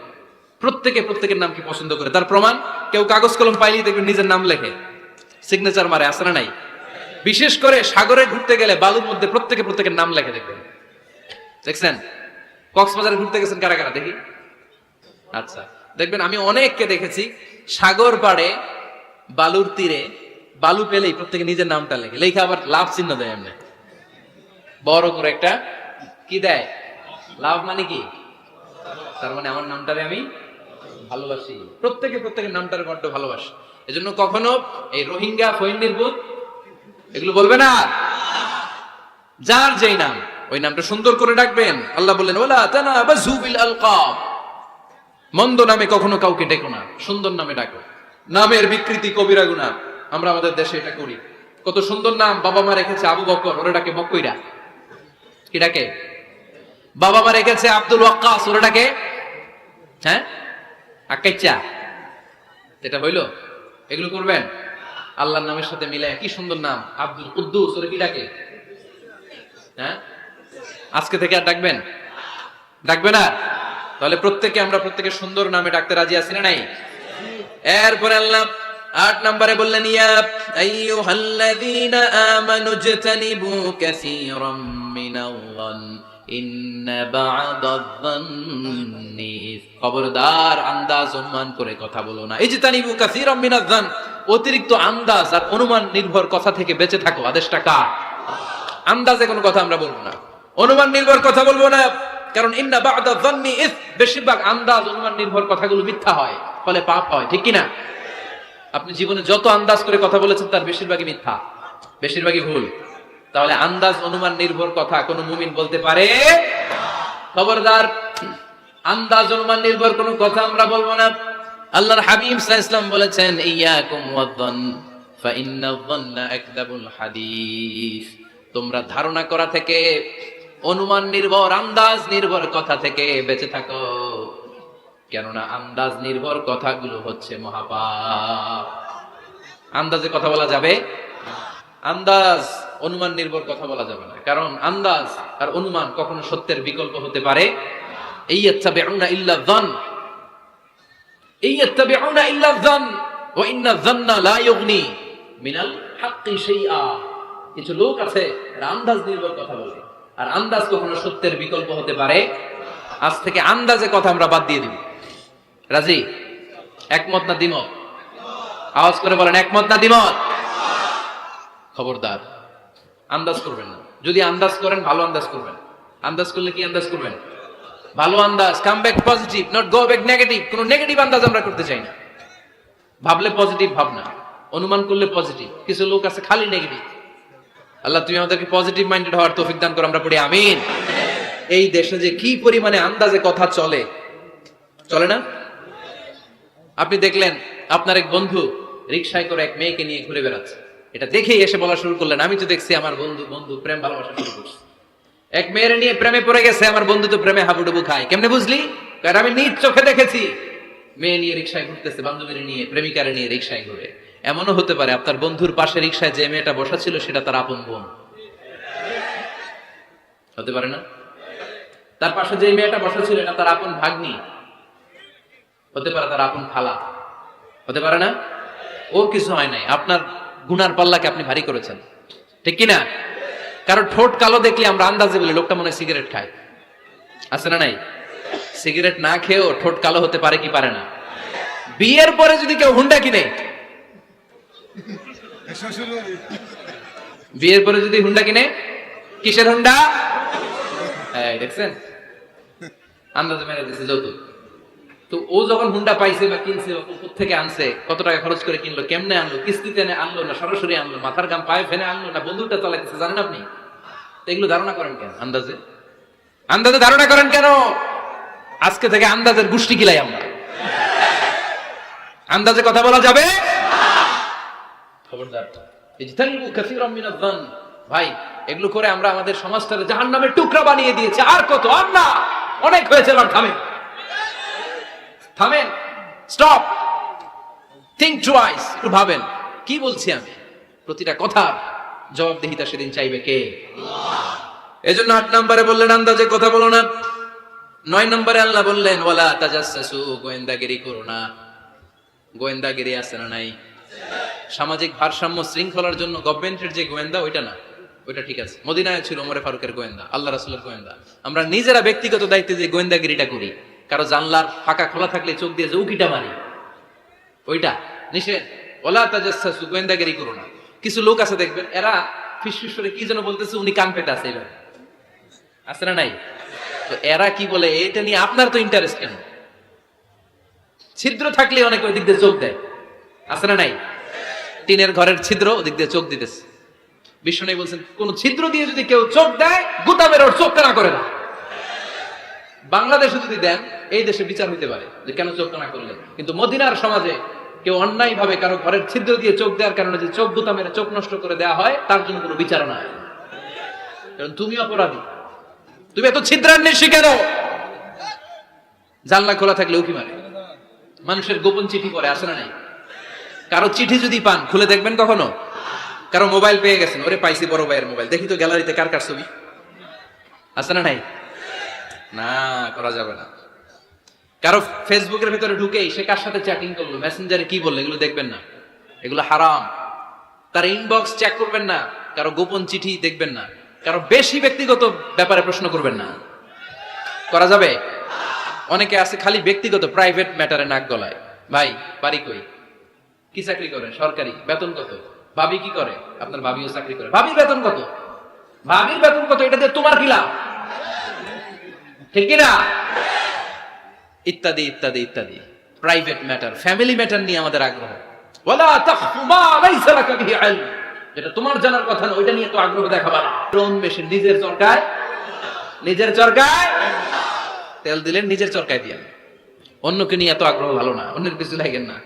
প্রত্যেকের নাম কি পছন্দ করে, তার প্রমাণ কেউ কাগজ কলম পাইলেই দেখবেন নিজের নাম লেখে, সিগনেচার মারে, আসে না নাই? বিশেষ করে সাগরে ঘুরতে গেলে বালুর মধ্যে প্রত্যেকের নাম লেখে দেখবেন, দেখছেন? কক্সবাজারে ঘুরতে গেছেন কারা কারা দেখি? আচ্ছা, দেখবেন আমি অনেককে দেখেছি সাগর পাড়ে বালুর তীরে বালু পেলেই প্রত্যেকে নিজের নামটা লেখে, লেখা আবার লাভ চিহ্ন দেয়। এমনি বড় করে একটা কি দেয়, লাভ মানে কি? তার মানে আমার নামটারে আমি ভালোবাসি। প্রত্যেকের নামটারে বড্ড ভালোবাসি। এজন্য কখনো এই রোহিঙ্গা ফইন্দির ভূত এগুলো বলবে না। যার যেই নাম ওই নামটা সুন্দর করে ডাকবেন। আল্লাহ বললেন ওয়ালা তানাবাজু বিল আলকাব, মন্দ নামে কখনো কাউকে ডেকো না, সুন্দর নামে ডাকো। নামের বিকৃতি কবিরা গুনাহ। আমরা আমাদের দেশে এটা করি। কত সুন্দর নাম বাবা মা রেখেছে, আবু বকর, ওরা ডাকে বকইরা। কি ডাকে? বাবা মা রেখেছে আব্দুল ওয়াক্কাস, ওরা ডাকে হ্যাঁ আকাইচা। এটা হইলো? এগুলো করবেন আল্লাহর নামের সাথে মিলায়। কি সুন্দর নাম আব্দুল কুদ্দুস, ওরা কি ডাকে? হ্যাঁ, আজকে থেকে আর ডাকবেন? ডাকবে না? তাহলে আমরা প্রত্যেকে সুন্দর নামে ডাকতে রাজি আছি না নাই? এরপরে আল্লাহ 8 নম্বরে বললেন ইয়া আইয়ুহাল্লাযীনা আমানু জতানিবু কাসীরাম মিনাল-যান ইন্না বা'দায-যান্নি। খবরদার, আন্দাজ অনুমান করে কথা বলো না। ইজতানিবু কাসীরাম মিনাল-যান, অতিরিক্ত আন্দাজ আর অনুমান নির্ভর কথা থেকে বেঁচে থাকো। আদেশটা কার? আন্দাজে কোনো কথা আমরা বলবো না, অনুমান নির্ভর কথা বলবো না। কারণ ইন্না বা'দায-যান্নি ইস, বেশিরভাগ আন্দাজ অনুমান নির্ভর কথাগুলো মিথ্যা হয়, ফলে পাপ হয়, ঠিক কিনা? আপনি জীবনে যত আন্দাজ করে কথা বলেছেন তার বেশিরভাগই মিথ্যা, বেশিরভাগই ভুল। তাহলে আন্দাজ অনুমান নির্ভর কথা কোন মুমিন বলতে পারে? খবরদার, আন্দাজ অনুমান নির্ভর কোন কথা আমরা বলবো না। আল্লাহর হাবিব সাল্লাল্লাহু আলাইহি ওয়াসাল্লাম বলেছেন ইয়াকুম ওয়ায-যান ফা ইন্নায-যান্না আকযাবুল হাদিস। তোমরা ধারণা করা থেকে, অনুমান নির্ভর, আন্দাজ নির্ভর কথা থেকে বেঁচে থাকো, কেননা আন্দাজ নির্ভর কথাগুলো হচ্ছে মহাপাপ। আন্দাজে কথা বলা যাবে? আন্দাজ অনুমান নির্ভর কথা বলা যাবে না, কারণ আন্দাজ আর অনুমান কখনো সত্যের বিকল্প হতে পারে। ইয়াত্তাবিউনা ইল্লা যান, ইয়াত্তাবিউনা ইল্লা যান ওয়া ইন্না যান্না লা ইউগনি মিনাল হাক্কি শাইআ। কিছু লোক আছে আন্দাজ নির্ভর কথা বলে, আর আন্দাজ কখনো সত্যের বিকল্প হতে পারে। আজ থেকে আন্দাজে কথা আমরা বাদ দিয়ে দিব। রাজি? একমত না দ্বিমত? আওয়াজ করে বলেন একমত না দ্বিমত? খবরদার, আন্দাজ করবেন না। যদি আন্দাজ করেন ভালো আন্দাজ করবেন। আন্দাজ করলে কি আন্দাজ করবেন? ভালো আন্দাজ। Come back positive, not go back negative. কোন নেগেটিভ আন্দাজ আমরা করতে চাই না। ভাবলে পজিটিভ ভাবনা, অনুমান করলে পজিটিভ। কিছু লোক আছে খালি নেগেটিভ। আল্লাহ তুমি আমাদেরকে পজিটিভ মাইন্ডেড হওয়ার তৌফিক দান করো, আমরা পড়ি আমিন। এই দেশে যে কি পরিমাণে আন্দাজে কথা চলে, চলে না? আপনি দেখলেন আপনার এক বন্ধু রিকশায় করে এক মেয়েকে নিয়ে ঘুরে বেড়াচ্ছে। এটা দেখেই এসে বলা শুরু করলেন, আমি তো দেখছি আমার বন্ধু প্রেম ভালোবাসা শুরু করছে। এক মেয়ের নিয়ে প্রেমে পড়ে গেছে, আমার বন্ধু তো প্রেমে হাবুডুবু খায়। কেমনে বুঝলি? কারণ আমি নিজ চোখে দেখেছি। মেয়ে নিয়ে রিকশায় ঘুরতেছে, বান্ধবীর নিয়ে, প্রেমিকারে নিয়ে রিকশায় ঘুরে। এমনও হতে পারে আপনার বন্ধুর পাশে রিকশায় যে মেয়েটা বসা ছিল সেটা তার আপন বোন, হতে পারে না? তার পাশে যে মেয়েটা বসা ছিল এটা তার আপন ভাগ্নি, হতে পারে তার আপন খালা, হতে পারে না? ও কিছু হয় নাই, আপনার গুনার পাল্লাকে আপনি ভারী করেছেন, ঠিক কিনা? কারণ ঠোঁট কালো দেখলে আমরা আন্দাজে বলি লোকটা মনে হয় সিগারেট খায়, আছে না নাই? সিগারেট না খেয়েও ঠোঁট কালো হতে পারে কি পারে না? বিয়ের পরে যদি কেউ হুন্ডা কিনে, বিয়ের পরে যদি হুন্ডা কিনে, কিসের হুন্ডা? দেখছেন, আন্দাজে মেরে দিচ্ছে যৌতুক। তো ও যখন হুন্ডা পাইছে বা কিনছে, থেকে আনছে, কত টাকা খরচ করে কিনলো, কেমনে আনলো, কিস্তিতে আনলো না সরাসরি আনলো, মাথার গাম পায়ে ফেলে আনলো না বন্ধুটা চালাইতেছে, জানেন আপনি? এগুলো ধারণা করেন কেন? আন্দাজে আন্দাজে ধারণা করেন কেন? আজকে থেকে আন্দাজের গোষ্ঠী কিলাই আমরা। আন্দাজে কথা বলা যাবে? খবরদার। ভাই, এগুলো করে আমরা আমাদের সমাজটাকে জাহান্নামের টুকরা বানিয়ে দিয়েছি। আর কত? আর না, অনেক হয়েছে, এবার থামেন, থামেন, স্টপ, থিংক টুয়াইস, একটু ভাবেন কি বলছি আমি। প্রতিটা কথার জবাবদিহিতা সেদিন চাইবে কে? এজন্য 8 নম্বরে বললেন আন্দাজে কথা বলো না। 9 নম্বরে আল্লাহ বললেন ওয়ালা তাজাসসু, গোয়েন্দাগিরি করো না। গোয়েন্দাগিরি আছে না নাই? সামাজিক ভারসাম্য শৃঙ্খলার জন্য গভর্নমেন্টের যে গোয়েন্দা, ওইটা না, ওইটা ঠিক আছে। মদিনায় ছিল ওমর ফারুকের গোয়েন্দা, আল্লাহ রাসূলের গোয়েন্দা। আমরা নিজেরা ব্যক্তিগত দায়িত্বে যে গোয়েন্দাগিরিটা করি, কারো জানলার ফাঁকা খোলা থাকলে চোখ দিয়ে যে উকিটা মারি, ওইটা নিষেধ। ওয়ালা তাজাসসু, গোয়েন্দাগিরি করো না। কিছু লোক আছে দেখবেন, এরা ফিসফিস করে কি যেন বলতেছে, উনি কান পেতে আছে, এবার আছে না নাই? তো এরা কি বলে, এটা নিয়ে আপনার তো ইন্টারেস্ট কেন? ছিদ্র থাকলে অনেকে ওই দিক দিয়ে চোখ দেয়, আছে না নাই? টিনের ঘরের ছিদ্র, ওদিক দিয়ে চোখ দিতেছে। বিষ্ণু বলছেন, কোন ছিদ্র দিয়ে যদি কেউ চোখ দেয়, গোটা বের ওর চোখ কানা করে না। বাংলাদেশে যদি দেন, এই দেশে বিচার হইতে পারে যে কেন চোখ কানা করলেন। কিন্তু মদিনার সমাজে কেউ অন্যায় ভাবে কারো ঘরের ছিদ্র দিয়ে চোখ দেওয়ার কারণে যে চোখ গুতা মেরে চোখ নষ্ট করে দেওয়া হয়, তার জন্য কোনো বিচার নাই। কারণ তুমি অপরাধী, তুমি এত ছিদ্রান্বেষী কেন? জানলা খোলা থাকলে উকি মারে, মানুষের গোপন চিঠি পড়ে, আসে না নাই? কারো চিঠি যদি পান, খুলে দেখবেন কখনো? কারো মোবাইল পেয়ে গেছেন, ওরে পাইছি বড় ভাইয়ের মোবাইল, দেখি তো গ্যালারিতে কার কার ছবি, আছে না নাই? না, করা যাবে না। কারো ফেসবুকের ভিতরে ঢুকেই সে কার সাথে চ্যাটিং করলো, মেসেঞ্জারে কি বললো, এগুলো দেখবেন না, এগুলো হারাম। তার ইনবক্স চেক করবেন না, কারো গোপন চিঠি দেখবেন না, কারো বেশি ব্যক্তিগত ব্যাপারে প্রশ্ন করবেন না। করা যাবে? অনেকে আছে খালি ব্যক্তিগত প্রাইভেট ম্যাটারে নাক গলায়। ভাই, বাড়ি কই, কি চাকরি করে, সরকারি, বেতন কত, ভাবি কি করে, আপনার ভাবিও চাকরি করে, ভাবির বেতন কত, ভাবির বেতন কত, এটা দিয়ে তোমার কি লাভ, ঠিক কিনা? ইত্যাদি ইত্যাদি ইত্যাদি। প্রাইভেট ম্যাটার, ফ্যামিলি ম্যাটার নিয়ে আমাদের আগ্রহ। ওয়ালা তাখফু মা লাইসা লাকা বিহি ইলম, যেটা তোমার জানার কথা না, ওইটা নিয়ে তো আগ্রহ দেখাবা না। ড্রোন মেশিন, নিজের চরকায়, নিজের চরকায় তেল দিলেন, নিজের চরকায় দিয়ে। অন্যকে নিয়ে এত আগ্রহ ভালো না, অন্যের পিছু লাগেন না।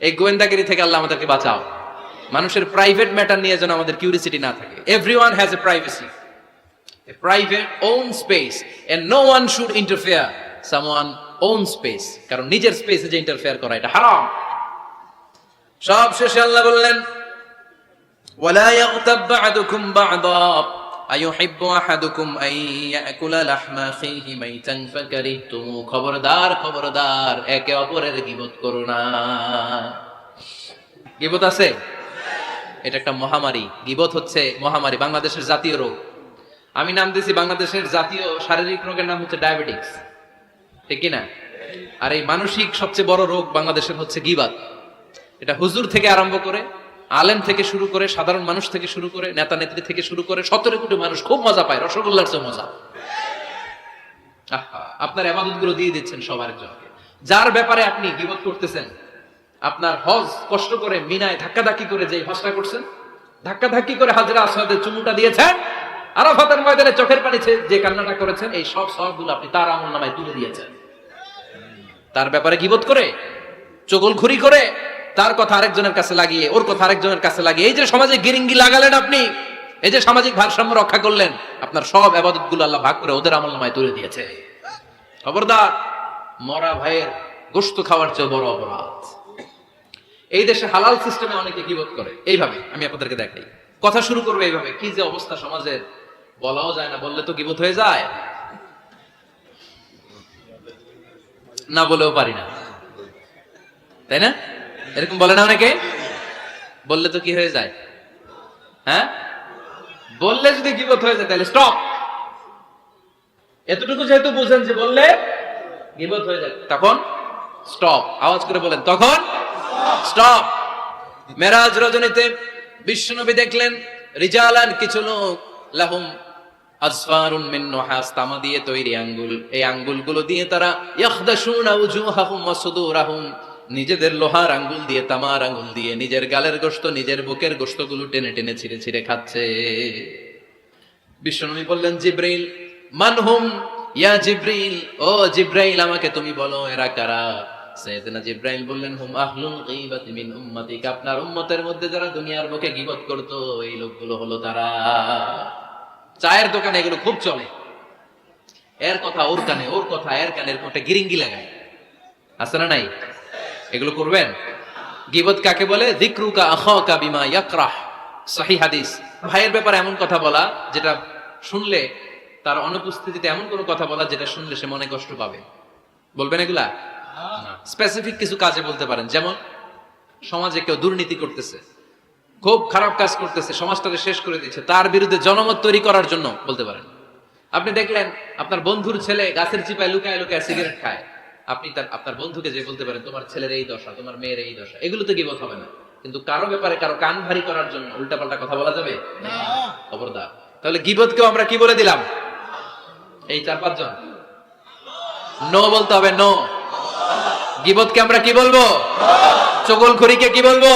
এই গোয়েন্দাগিরি থেকে আল্লাহ আমাদেরকে বাঁচাও। মানুষের প্রাইভেট ম্যাটার নিয়ে যেন আমাদের কিউরিসিটি না থাকে। Everyone has a privacy, a private own space, and no one should interfere someone own space. কারণ নিজের স্পেসে যে ইন্টারফেয়ার করা, এটা হারাম। সব শেষে আল্লাহ বললেন ওয়ালা ইয়াগতাব বা'দুকুম বা'দা আইয়ুহিব্বু আহাদুকুম আন ইয়াকুলা লাহমা আখিহি মাইতান ফাকারিহতুমু। খবরদার, খবরদার, একে অপরের গীবত করো না। গীবত আছে, এটা একটা মহামারী। গীবত হচ্ছে মহামারী, বাংলাদেশের জাতীয় রোগ। আমি নাম দিয়েছি বাংলাদেশের জাতীয় শারীরিক রোগের নাম হচ্ছে ডায়াবেটিক্স, ঠিক কিনা? আর এই মানসিক সবচেয়ে বড় রোগ বাংলাদেশের হচ্ছে গীবত। এটা হুজুর থেকে আরম্ভ করে, আলেম থেকে শুরু করে, সাধারণ মানুষ থেকে শুরু করে, নেতা নেত্রী থেকে শুরু করে 17 কোটি মানুষ খুব মজা পায়, রসগোল্লার চেয়ে মজা। আপনার ইবাদত গুলো দিয়ে দিচ্ছেন সবার জন্য, যার ব্যাপারে আপনি গীবত করতেছেন। আপনার হজ কষ্ট করে মিনায় ধাক্কাধাক্কি করে যে হজটা করছেন, ধাক্কাধাক্কি করে হাজরা আসওয়াদে চুমুটা দিয়েছেন, আরাফাতের ময়দানে চোখের পানি যে কান্নাটা করেছেন, এই সব সবগুলো আপনি তার আমলনামায় তুলে দিয়েছেন। তার ব্যাপারে গীবত করে, চগলখুরি করে, তার কথা আরেকজনের কাছে লাগিয়ে, ওর কথা আরেকজনের কাছে লাগিয়ে, এই যে সমাজে গিরিঙ্গি লাগালেন আপনি, এই যে সামাজিক ভারসাম্য রক্ষা করলেন, আপনার সব ইবাদত গুলো আল্লাহ ভাগ করে ওদের আমলনামায় তুলে দিয়েছে। খবরদার, মরা ভাইয়ের গোশত খাওয়ার চেয়ে বড় অপরাধ। এই দেশে হালাল সিস্টেমে অনেকে গীবত করে এইভাবে, আমি আপনাদেরকে দেখাই। কথা শুরু করবে এইভাবে, কি যে অবস্থা সমাজের, বলাও যায় না, বললে তো গীবত হয়ে যায়, না বলেও পারি না, তাই না? এরকম বলে না অনেকে? বললে তো কি হয়ে যায়? হ্যাঁ, বললে যদি গীবত হয়ে যায় তাহলে স্টপ। এতটুকু যেহেতু বুঝেন যে বললে গীবত হয়ে যায়, তখন স্টপ। আওয়াজ করে বলেন, তখন স্টপ। মেরাজ রজনীতে বিশ্বনবী দেখলেন রিজালান, কিছু লোক, লাহুম আসফারুন মিন নুহাস, তামা দিয়ে তৈরি আঙ্গুল, এই আঙ্গুলগুলো দিয়ে তারা ইয়াখদাশুনা উজুহাহুম ওয়া সুদুরাহুম, নিজেদের লোহার আঙ্গুল দিয়ে, তামার আঙ্গুল দিয়ে নিজের গালের গোশত, নিজের বুকের গোশতগুলো টেনে টেনে ছিঁড়ে ছিঁড়ে খাচ্ছে। বিশ্বনবী বললেন, জিব্রাইল, মানহুম ইয়া জিব্রাইল, ও জিব্রাইল আমাকে তুমি বলো এরা কারা? সাইয়েদনা জিব্রাইল বললেন, হুম আহলুল গীবাতি মিন উম্মতিক, আপনার উম্মতের মধ্যে যারা দুনিয়ার বুকে গীবত করত, এই লোকগুলো হলো তারা। চায়ের দোকানে এগুলো খুব চলে, এর কথা ওর কানে, ওর কথা এর কানের কোটে গিরিঙ্গি লাগায়, আছে না নাই? এগুলো করবেন। গীবত কাকে বলে? যিকরুকা আখাকা বিমা ইয়াকরাহ, সহিহ হাদিস। ভাইয়ের ব্যাপারে এমন কথা বলা যেটা শুনলে, তার অনুপস্থিতিতে এমন কোনো কথা বলা যেটা শুনলে সে মনে কষ্ট পাবে। বলবেন এগুলা? না। স্পেসিফিক কিছু কাজে বলতে পারেন, যেমন সমাজে কেউ দুর্নীতি করতেছে, খুব খারাপ কাজ করতেছে, সমাজটাকে শেষ করে দিচ্ছে, তার বিরুদ্ধে জনমত তৈরি করার জন্য বলতে পারেন। আপনি দেখলেন আপনার বন্ধুর ছেলে গাছের চিপায় লুকায় লুকায় সিগারেট খায়, আপনি আপনার বন্ধুকে যে বলতে পারেন, তোমার ছেলের এই দশা, তোমার মেয়ের এই দশা, এগুলো তো গীবত হবে না। কিন্তু কারো ব্যাপারে কারো কান ভারী করার জন্য উল্টাপাল্টা কথা বলা যাবে না। খবরদার। তাহলে গীবতকেও আমরা কি বলে দিলাম? এই 4-5 জন নো বলতে হবে, নো। গীবতকে আমরা কি বলবো? চগলখড়িকে কি বলবো?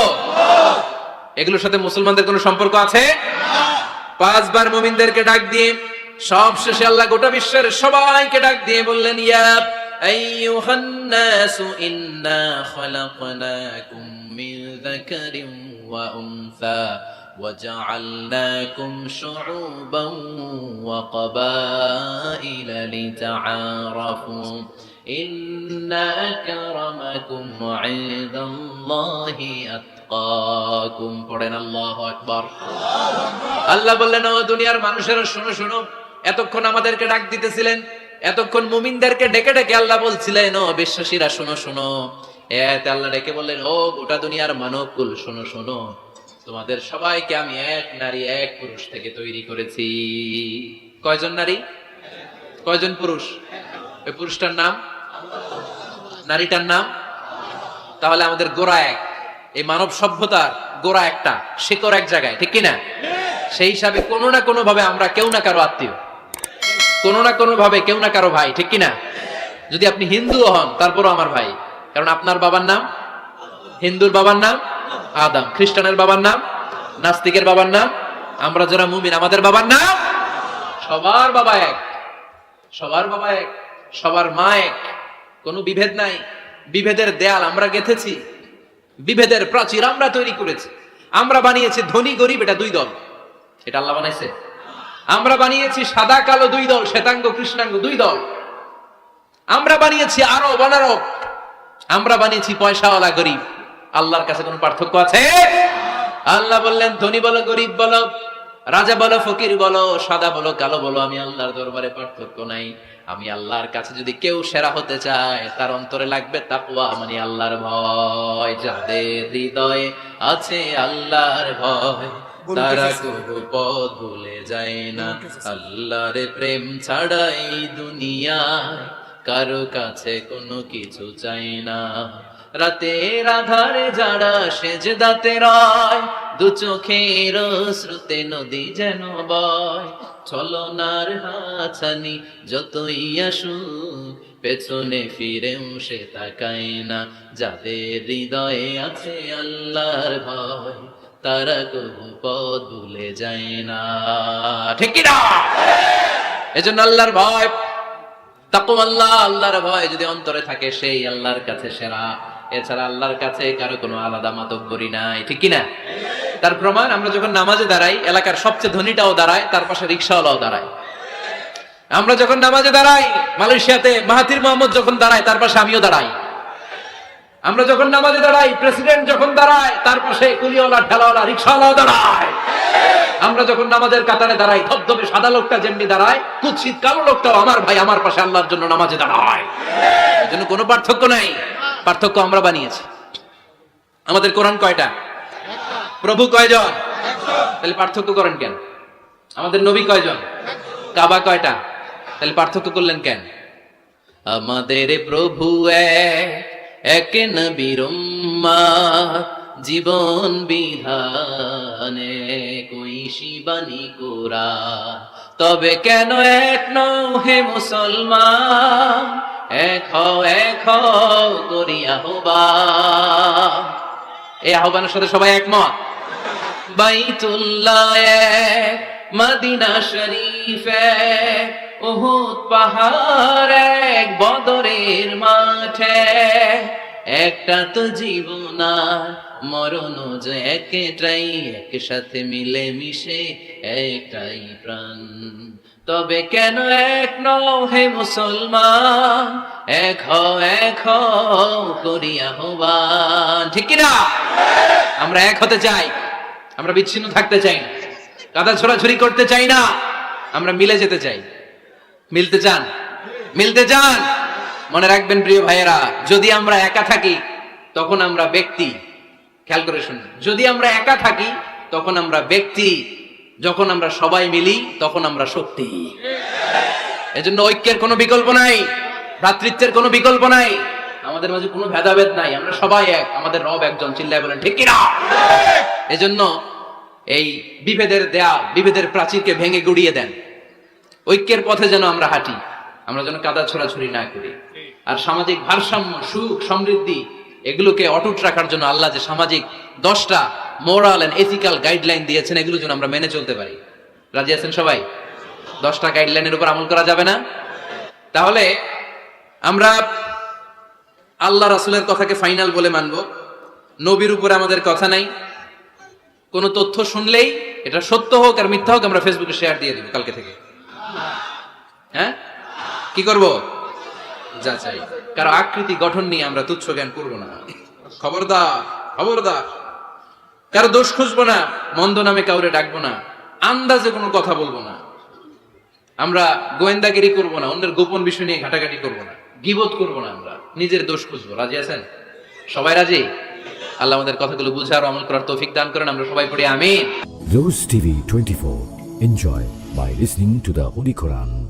এগুলোর সাথে মুসলমানদের কোনো সম্পর্ক আছে? 5 বার মুমিনদেরকে ডাক দিয়ে সব শেষে আল্লাহ গোটা বিশ্বের সবাইকে ডাক দিয়ে বললেন, ইয়া আইয়ুহান নাসু ইন্না খালাকনাকুম মিন যাকারিন ওয়া উনসা ওয়া জাআলনাকুম শুউবান ওয়া ক্বাবাইলা লিতাআরাফু ইন্না আকরামাকুম ইনদাল্লাহি আতকাকুম। পড়েন আল্লাহু আকবার। আল্লাহ বললেন, ও দুনিয়ার মানুষেরা শোনো শোনো, এতক্ষণ আমাদেরকে ডাক দিতেছিলেন, এতক্ষণ মুমিনদেরকে ডেকে ডেকে আল্লাহ বলছিলেন, ও বিশ্বাসীরা শোনো শোনো। এতে আল্লাহ ডেকে বললেন, ও গোটা দুনিয়ার মানবকুল শোনো শোনো, তোমাদের সবাইকে আমি এক নারী এক পুরুষ থেকে তৈরি করেছি। কয়জন নারী, কয়জন পুরুষ? ওই পুরুষটার নাম, নারীটার নাম। তাহলে আমাদের গোড়া এক, এই মানব সভ্যতার গোড়া একটা, শিকড় এক জায়গায়, ঠিক কিনা? সেই হিসাবে কোনো না কোনো ভাবে আমরা কেউ না কারো আত্মীয়, কোনো না কোনো ভাবে কেউ না কারো ভাই, ঠিক কিনা? যদি আপনি হিন্দু হন তারপরও আমার ভাই, কারণ আপনার বাবার নাম, হিন্দুর বাবার নাম আদম, খ্রিস্টানের বাবার নাম, নাস্তিকের বাবার নাম, আমরা যারা মুমিন আমাদের বাবার নাম, সবার বাবা এক, সবার বাবা এক, সবার মা এক, কোনো বিভেদ নাই। বিভেদের দেয়াল আমরা গেঁথেছি, বিভেদের প্রাচীর আমরা তৈরি করেছি, আমরা বানিয়েছি ধনী গরিব এটা 2 দল, এটা আল্লাহ বানাইছে। আমরা বানিয়েছি সাদা কালো 2 দল, শ্বেতাঙ্গ কৃষ্ণাঙ্গ 2 দল। আমরা বানিয়েছি আরব অনারব, আমরা বানিয়েছি পয়সাওয়ালা গরিব। আল্লাহর কাছে কোনো পার্থক্য আছে? আল্লাহ বললেন, ধনী বলো গরিব বলো, রাজা বলো ফকির বলো, সাদা বলো কালো বলো, আমি আল্লাহর দরবারে পার্থক্য নাই। আমি আল্লাহর কাছে যদি কেউ সেরা হতে চায়, তার অন্তরে লাগবে তাকওয়া, মানে আল্লাহর ভয়। যাদের হৃদয়ে আছে আল্লাহর ভয়, তারা কবু পথ ভুলে যায় না। আল্লাহর প্রেম ছাড়া এই দুনিয়ায় কারো কাছে কোনো কিছু চাই না। রাতের আধারে যারা সেজদাতে রয়, 2 চোখের শ্রুতে নদী যেন বয়। ছলনার হাতছানি যতই আসুক, পেছনে ফিরেও সে তাকায় না। যাদের হৃদয়ে আছে আল্লাহর ভয়, তারা কবু পথ ভুলে যায় না, ঠিক কি না? এজন্য আল্লাহর ভয়, তাকওয়া, আল্লাহর ভয় যদি অন্তরে থাকে, সেই আল্লাহর কাছে সেরা। এছাড়া আল্লাহর কাছে কারো কোনো আলাদা মাতব্বরি নাই, ঠিক কিনা? তার প্রমাণ আমরা যখন নামাজে দাঁড়াই, এলাকার সবচেয়ে ধনীটাও দাঁড়ায়, তার পাশে রিকশাওয়ালাও দাঁড়ায়। আমরা যখন নামাজে দাঁড়াই, মালয়েশিয়াতে মাহাথির মোহাম্মদ যখন দাঁড়ায়, তার পাশে আমিও দাঁড়াই। আমরা যখন নামাজে দাঁড়াই, প্রেসিডেন্ট যখন দাঁড়ায়, তার পাশে কুলিওয়ালা, ঠেলাওয়ালা, রিকশাওয়ালাও দাঁড়ায়। আমরা যখন নামাজের কাতারে দাঁড়াই, ধবধবে সাদা লোকটা যেমনি দাঁড়ায়, কুৎসিত কালো লোকটাও আমার ভাই, আমার পাশে আল্লাহর জন্য নামাজে দাঁড়ায়। এর জন্য কোনো পার্থক্য নাই, পার্থক্য আমরা বানিয়েছি। আমাদের কোরআন কয়টা? প্রভু কয়জন? তাহলে পার্থক্য করেন কেন? আমাদের নবী কয়জন? কাবা কয়টা? তাহলে পার্থক্য করলেন কেন? আমাদের প্রভু এক নবীর উম্মত, জীবন বিধানে কইশি বাণী কোরআন। তবে কেন এক নও হে মুসলমান, এক হও করি আহ্বান। এই আহ্বানের সাথে সবাই একমত? বাইতুল্লাহ এক, মদিনা শরীফ এক, উহুদ পাহাড় এক, বদরের মাঠে একটা তো জীবন আর মরণ যে একটাই, একসাথে মিলে মিশে একটাই প্রাণ। তবে কেন এক নও হে মুসলমান, এক হও করি আহ্বান, ঠিক কিনা? আমরা এক হতে চাই, আমরা বিচ্ছিন্ন থাকতে চাই না, কাদা ছোড়াছুরি করতে চাই না, আমরা মিলে যেতে চাই। মিলতে চান? মিলতে চান? মনে রাখবেন প্রিয় ভাইয়েরা, যদি আমরা একা থাকি তখন আমরা ব্যক্তি। খেয়াল করে শুনুন, যদি আমরা একা থাকি তখন আমরা ব্যক্তি, যখন আমরা সবাই মিলি তখন আমরা শক্তি। এজন্য ঐক্যের কোনো বিকল্প নাই, ভ্রাতৃত্বের কোনো বিকল্প নাই, আমাদের মাঝে কোনো ভেদাভেদ নাই, আমরা সবাই এক, আমাদের রব একজন, চিল্লায় বলেন ঠিক কিনা? এজন্য এই বিভেদের দেয়াল, বিভেদের প্রাচীরকে ভেঙে গুড়িয়ে দেন, ঐক্যের পথে যেন আমরা হাঁটি, আমরা যেন কাদা ছোড়াছুরি না করি। আর সামাজিক ভারসাম্য, সুখ, সমৃদ্ধি এগুলোকে অটুট রাখার জন্য আল্লাহ যে সামাজিক 10টা মোরাল এন্ড এথিক্যাল গাইডলাইন দিয়েছেন, এগুলো যেন আমরা মেনে চলতে পারি। রাজি আছেন সবাই? 10টা গাইডলাইনের উপর আমল করা যাবে না? তাহলে আমরা আল্লাহ রাসূলের কথাকে ফাইনাল বলে মানবো, নবীর উপরে আমাদের কথা নাই। কোন তথ্য শুনলেই এটা সত্য হোক আর মিথ্যা হোক, আমরা ফেসবুকে শেয়ার দিয়ে দিব কালকে থেকে। হ্যাঁ, কি করব? যাচাই। কারো আকৃতি গঠন নিয়ে আমরা তুচ্ছ জ্ঞান করবো না। খবরদার, খবরদার। কারো দোষ খুঁজবো না, মন্দ নামে কাউরে ডাকবো না, আন্দাজে কোনো কথা বলবো না, আমরা গোয়েন্দাগিরি করবো না, অন্যের গোপন বিষয় নিয়ে ঘাটাঘাটি করবো না, গীবত করবো না, আমরা নিজের দোষ খুঁজবো। রাজি আছেন? সবাই রাজি? আল্লাহ আমাদের কথাগুলো বুঝে আর আমল করার তৌফিক দান করেন, আমরা সবাই পড়ি আমিন। Rose TV 24. Enjoy by listening to the Holy Quran.